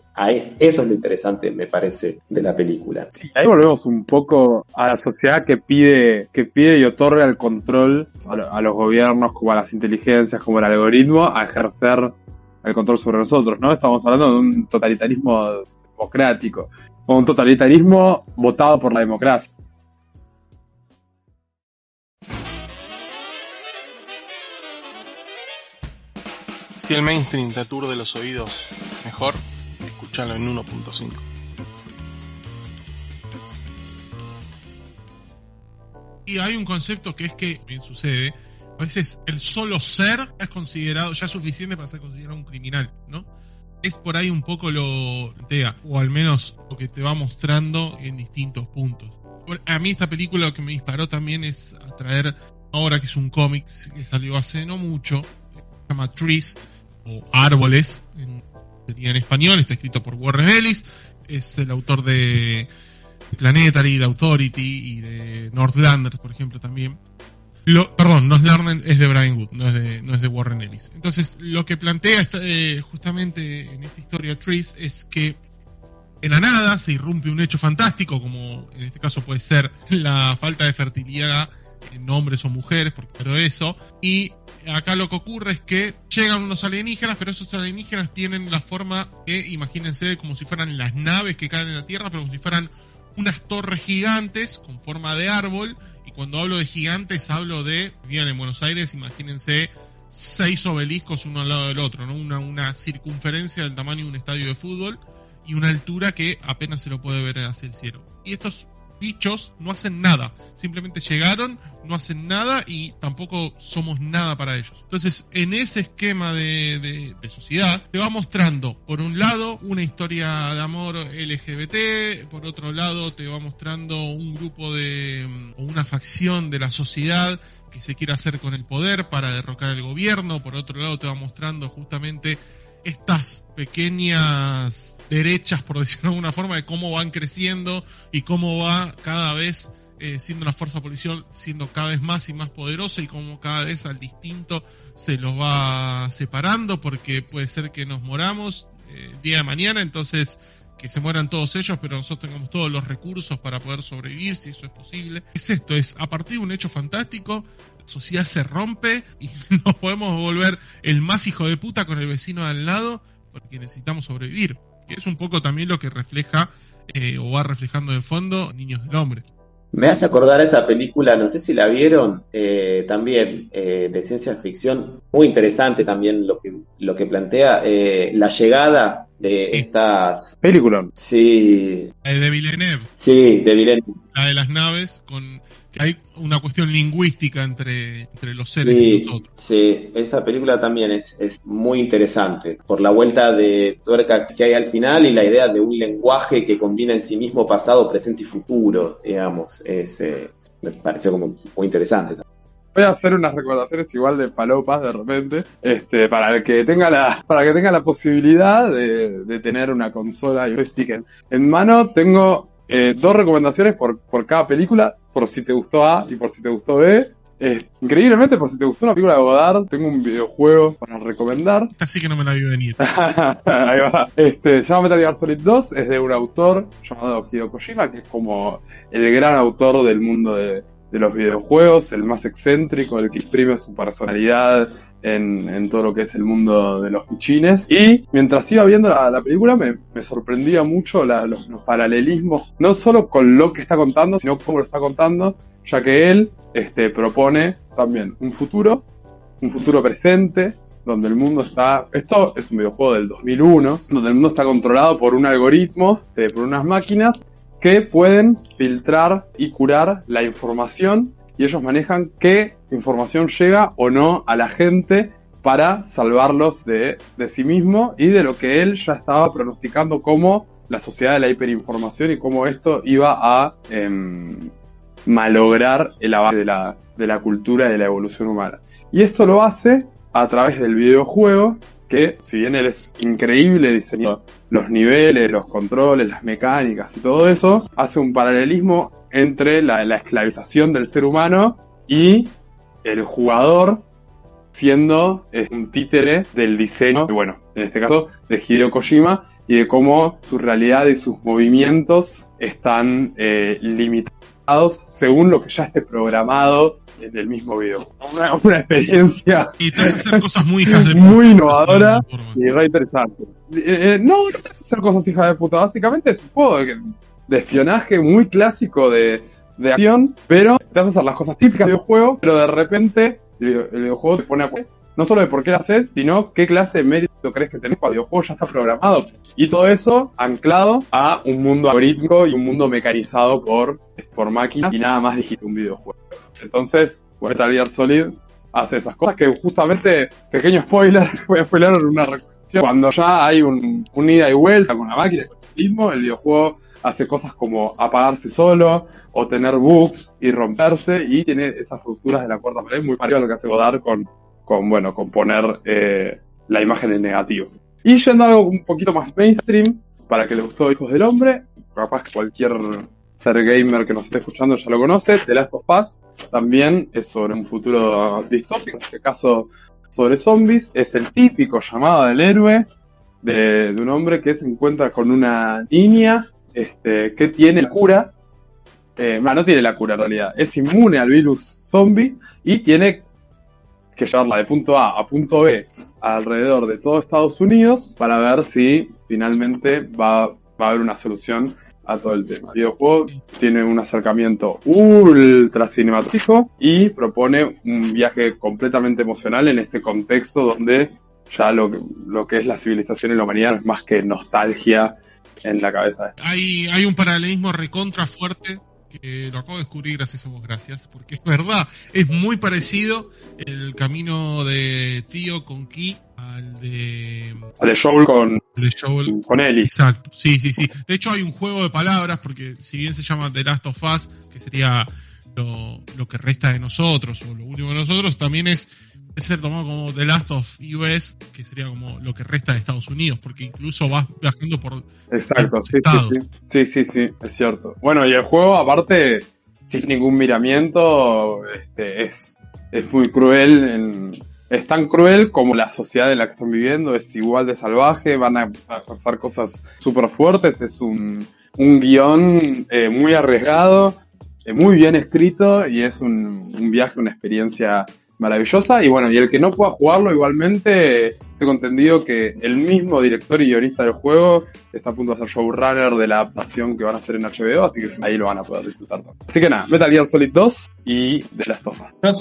Eso es lo interesante, me parece, de la película. Sí, ahí volvemos un poco a la sociedad que pide y otorga el control a los gobiernos, como a las inteligencias, como el algoritmo, a ejercer el control sobre nosotros, ¿no? Estamos hablando de un totalitarismo democrático, o un totalitarismo votado por la democracia. Si el mainstream te aturde los oídos, mejor escucharlo en 1.5. Y hay un concepto que es que, bien sucede, a veces el solo ser es considerado ya suficiente para ser considerado un criminal, ¿no? Es por ahí un poco lo o al menos lo que te va mostrando en distintos puntos. A mí esta película lo que me disparó también es atraer ahora que es un cómic que salió hace no mucho, se llama Trees o Árboles, sería en español, está escrito por Warren Ellis, es el autor de Planetary, de Authority y de Northlanders, por ejemplo, también. Northlanders es de Brian Wood, no es de Warren Ellis. Entonces, lo que plantea justamente en esta historia Trees es que en la nada se irrumpe un hecho fantástico, como en este caso puede ser la falta de fertilidad en hombres o mujeres, pero eso, y acá lo que ocurre es que llegan unos alienígenas, pero esos alienígenas tienen la forma que, imagínense, como si fueran las naves que caen en la Tierra, pero como si fueran unas torres gigantes con forma de árbol. Y cuando hablo de gigantes, hablo de, vivían en Buenos Aires, imagínense 6 obeliscos uno al lado del otro, ¿no? Una circunferencia del tamaño de un estadio de fútbol y una altura que apenas se lo puede ver hacia el cielo. Y estos bichos no hacen nada, simplemente llegaron, no hacen nada y tampoco somos nada para ellos. Entonces, en ese esquema de sociedad, te va mostrando, por un lado, una historia de amor LGBT, por otro lado, te va mostrando un grupo o una facción de la sociedad que se quiere hacer con el poder para derrocar al gobierno, por otro lado, te va mostrando justamente estas pequeñas derechas, por decirlo de alguna forma, de cómo van creciendo y cómo va cada vez siendo una fuerza policial siendo cada vez más y más poderosa, y como cada vez al distinto se los va separando, porque puede ser que nos moramos día de mañana, entonces que se mueran todos ellos, pero nosotros tengamos todos los recursos para poder sobrevivir, si eso es posible. Es esto, es a partir de un hecho fantástico, la sociedad se rompe y nos podemos volver el más hijo de puta con el vecino de al lado, porque necesitamos sobrevivir, que es un poco también lo que refleja o va reflejando de fondo Niños del Hombre. Me hace acordar a esa película, no sé si la vieron, también de ciencia ficción, muy interesante también lo que plantea, la llegada de estas... Película. Sí. De Villeneuve. Sí, de Villeneuve. La de las naves, que hay una cuestión lingüística entre los seres y nosotros. Sí, esa película también es muy interesante, por la vuelta de tuerca que hay al final y la idea de un lenguaje que combina en sí mismo pasado, presente y futuro, digamos. Me pareció como muy interesante. Voy a hacer unas recomendaciones igual de palopas de repente, para el que tenga la posibilidad de tener una consola y un joystick en mano. Tengo 2 recomendaciones por cada película, por si te gustó A y por si te gustó B. Increíblemente, por si te gustó una película de Godard, tengo un videojuego para recomendar. Así que no me la vi venir. Ahí va. Se llama Metal Gear Solid 2, es de un autor llamado Hideo Kojima, que es como el gran autor del mundo de los videojuegos, el más excéntrico, el que exprime su personalidad en todo lo que es el mundo de los fichines. Y mientras iba viendo la película me sorprendía mucho los paralelismos, no solo con lo que está contando, sino cómo lo está contando, ya que él propone también un futuro presente, donde el mundo está... Esto es un videojuego del 2001, donde el mundo está controlado por un algoritmo, por unas máquinas, que pueden filtrar y curar la información, y ellos manejan qué información llega o no a la gente para salvarlos de sí mismo y de lo que él ya estaba pronosticando como la sociedad de la hiperinformación y cómo esto iba a malograr el avance de la cultura y de la evolución humana. Y esto lo hace a través del videojuego, que si bien él es increíble diseñando los niveles, los controles, las mecánicas y todo eso, hace un paralelismo entre la esclavización del ser humano y el jugador siendo un títere del diseño, bueno, en este caso de Hideo Kojima, y de cómo su realidad y sus movimientos están limitados según lo que ya esté programado del mismo video. Una experiencia y te hace hacer cosas muy hijas de puta, muy innovadora y re interesante. No te hace hacer cosas hijas de puta, básicamente es un juego de espionaje muy clásico de acción, pero te hace hacer las cosas típicas del videojuego, pero de repente el videojuego te pone a no solo de por qué lo haces, sino qué clase de mérito crees que tenés cuando el videojuego ya está programado. Y todo eso anclado a un mundo algorítmico y un mundo mecanizado por máquinas y nada más digital un videojuego. Entonces, Metal Gear Solid hace esas cosas que justamente, pequeño spoiler, voy a spoiler una reflexión. Cuando ya hay un ida y vuelta con la máquina mismo, el videojuego hace cosas como apagarse solo o tener bugs y romperse, y tiene esas rupturas de la cuarta pared muy parecido a lo que hace Godard con poner la imagen en negativo. Y yendo a algo un poquito más mainstream, para que le gustó Hijos del Hombre, capaz que cualquier ser gamer que nos esté escuchando ya lo conoce, The Last of Us también es sobre un futuro distópico, en este caso sobre zombies. Es el típico llamado del héroe de un hombre que se encuentra con una niña que tiene la cura, no tiene la cura en realidad, es inmune al virus zombie y tiene que llevarla de punto A a punto B alrededor de todo Estados Unidos para ver si finalmente va a haber una solución a todo el tema. El videojuego tiene un acercamiento ultra cinematográfico y propone un viaje completamente emocional en este contexto donde ya lo que es la civilización y la humanidad es más que nostalgia en la cabeza. Hay un paralelismo recontra fuerte que lo acabo de descubrir gracias a vos, gracias, porque es verdad, es muy parecido el camino de Tío con Ki al de Joel con Ellie. Exacto, sí. De hecho hay un juego de palabras, porque si bien se llama The Last of Us, que sería lo que resta de nosotros, o lo último de nosotros, también puede ser tomado como The Last of US, que sería como lo que resta de Estados Unidos, porque incluso vas viajando por exacto, sí, es cierto. Bueno, y el juego aparte sin ningún miramiento, es muy cruel. Es tan cruel como la sociedad en la que están viviendo, es igual de salvaje, van a pasar cosas súper fuertes, es un guión muy arriesgado, muy bien escrito, y es un viaje, una experiencia maravillosa. Y bueno, y el que no pueda jugarlo, igualmente tengo entendido que el mismo director y guionista del juego está a punto de ser showrunner de la adaptación que van a hacer en HBO, así que ahí lo van a poder disfrutar todo. Así que nada, Metal Gear Solid 2 y The Last of Us. Yo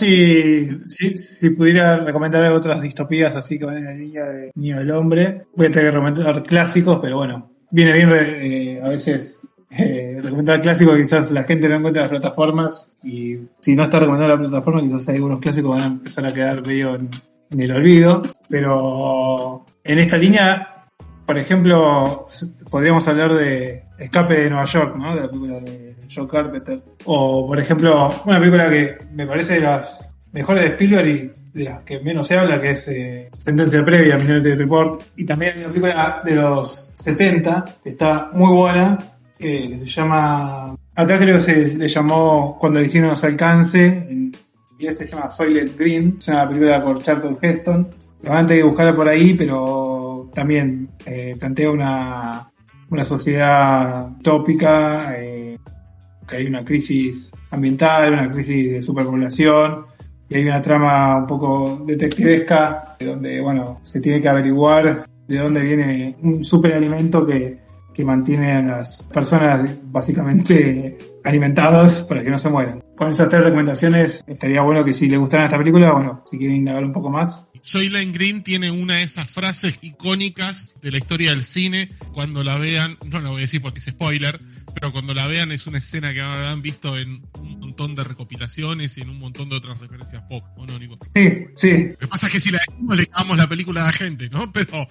si pudiera recomendar otras distopías así que van en la línea de Niño del Hombre, voy a tener que recomendar clásicos, pero bueno, viene bien a veces recomendar clásicos, quizás la gente no encuentra las plataformas, y si no está recomendando la plataforma, quizás hay algunos clásicos que van a empezar a quedar medio en el olvido. Pero en esta línea, por ejemplo, podríamos hablar de Escape de Nueva York, ¿no? De la película de John Carpenter. O, por ejemplo, una película que me parece de las mejores de Spielberg y de las que menos se habla, que es Sentencia Previa, Minority Report. Y también hay una película de los 70 que está muy buena, que se llama, acá creo que se le llamó Cuando el destino nos alcance, en inglés se llama Soylent Green, es una película por Charlton Heston. Realmente hay que buscarla por ahí, pero también plantea una sociedad utópica, que hay una crisis ambiental, una crisis de superpoblación, y hay una trama un poco detectivesca, donde, bueno, se tiene que averiguar de dónde viene un superalimento que mantiene a las personas básicamente alimentadas para que no se mueran. Con esas 3 recomendaciones estaría bueno que si les gustara esta película, bueno, si quieren indagar un poco más. Soylent Green tiene una de esas frases icónicas de la historia del cine. Cuando la vean, no la voy a decir porque es spoiler, pero cuando la vean es una escena que habrán visto en un montón de recopilaciones y en un montón de otras referencias pop, ¿o no, Nico? Sí. Lo que pasa es que si la decimos le damos la película a la gente, ¿no? Pero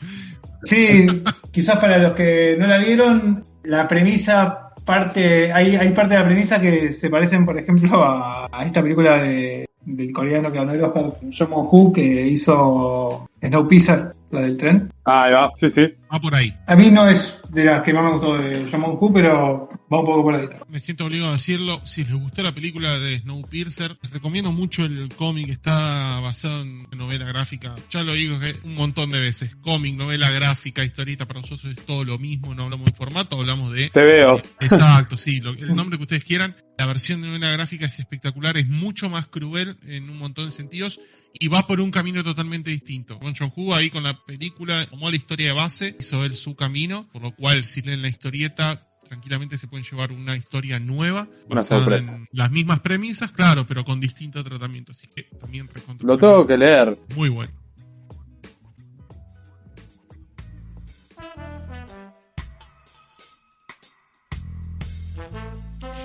sí, quizás para los que no la vieron, la premisa hay parte de la premisa que se parecen, por ejemplo, a esta película del coreano que ganó el Oscar, Jong Moon-ho, que hizo Snowpiercer, la del tren. Ahí va, sí. va por ahí. A mí no es de las que más me gustó de Jong Moon-ho, pero va un poco por ahí. Me siento obligado a decirlo, si les gustó la película de Snowpiercer, les recomiendo mucho el cómic, está basado en novela gráfica. Ya lo digo un montón de veces, cómic, novela gráfica, historieta, para nosotros es todo lo mismo, no hablamos de formato, hablamos de... TVOs. Exacto, sí, el nombre que ustedes quieran. La versión de novela gráfica es espectacular, es mucho más cruel en un montón de sentidos y va por un camino totalmente distinto. Bong Joon-ho ahí con la película tomó la historia de base, hizo él su camino, por lo cual si leen la historieta tranquilamente se pueden llevar una historia nueva, basada en las mismas premisas, claro, pero con distinto tratamiento, así que también lo tengo que leer. Muy bueno.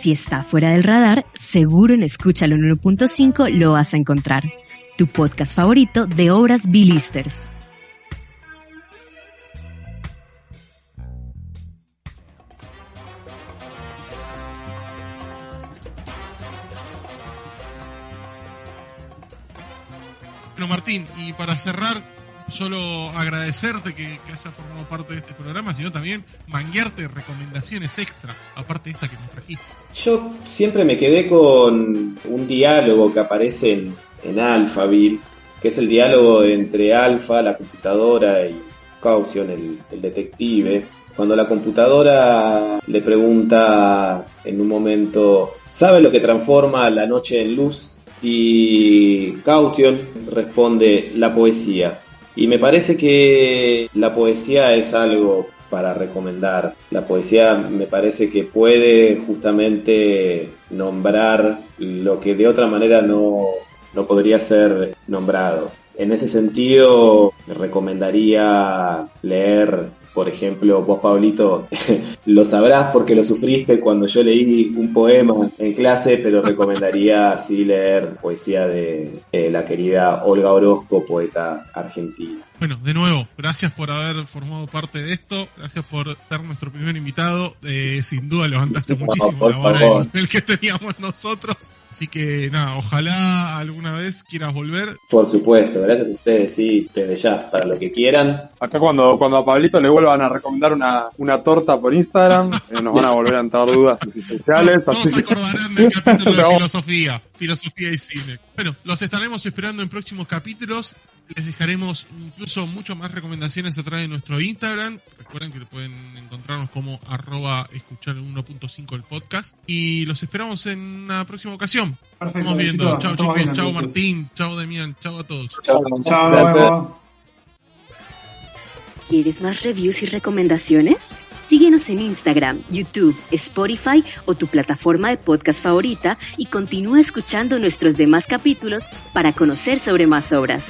Si está fuera del radar, seguro en Escúchalo en 1.5 lo vas a encontrar. Tu podcast favorito de obras B-listers. Bueno, Martín, y para cerrar, solo agradecerte que hayas formado parte de este programa, sino también manguearte recomendaciones extra, aparte de esta que nos trajiste. Yo siempre me quedé con un diálogo que aparece en Alphaville, que es el diálogo entre Alpha, la computadora, y Caution, el detective. Cuando la computadora le pregunta en un momento, ¿sabe lo que transforma la noche en luz? Y Caution responde, la poesía. Y me parece que la poesía es algo para recomendar. La poesía me parece que puede justamente nombrar lo que de otra manera no podría ser nombrado. En ese sentido, recomendaría leer, por ejemplo, vos, Pablito, lo sabrás porque lo sufriste cuando yo leí un poema en clase, pero recomendaría sí leer poesía de la querida Olga Orozco, poeta argentina. Bueno, de nuevo, gracias por haber formado parte de esto, gracias por ser nuestro primer invitado, sin duda levantaste muchísimo la vara del nivel que teníamos nosotros. Así que nada, ojalá alguna vez quieras volver. Por supuesto, gracias a ustedes, sí, desde ya, para lo que quieran. Acá cuando a Pablito le vuelvan a recomendar una torta por Instagram, nos van a volver a entrar dudas existenciales. Todos se acordarán del capítulo de filosofía y cine. Bueno, los estaremos esperando en próximos capítulos. Les dejaremos incluso mucho más recomendaciones a través de nuestro Instagram. Recuerden que pueden encontrarnos como @escuchar 1.5 el podcast. Y los esperamos en una próxima ocasión. Perfecto. Estamos viendo. Chao chicos, bien, chao entonces. Martín, chao Demian, chao a todos. Chao, luego. ¿Quieres más reviews y recomendaciones? Síguenos en Instagram, YouTube, Spotify o tu plataforma de podcast favorita y continúa escuchando nuestros demás capítulos para conocer sobre más obras.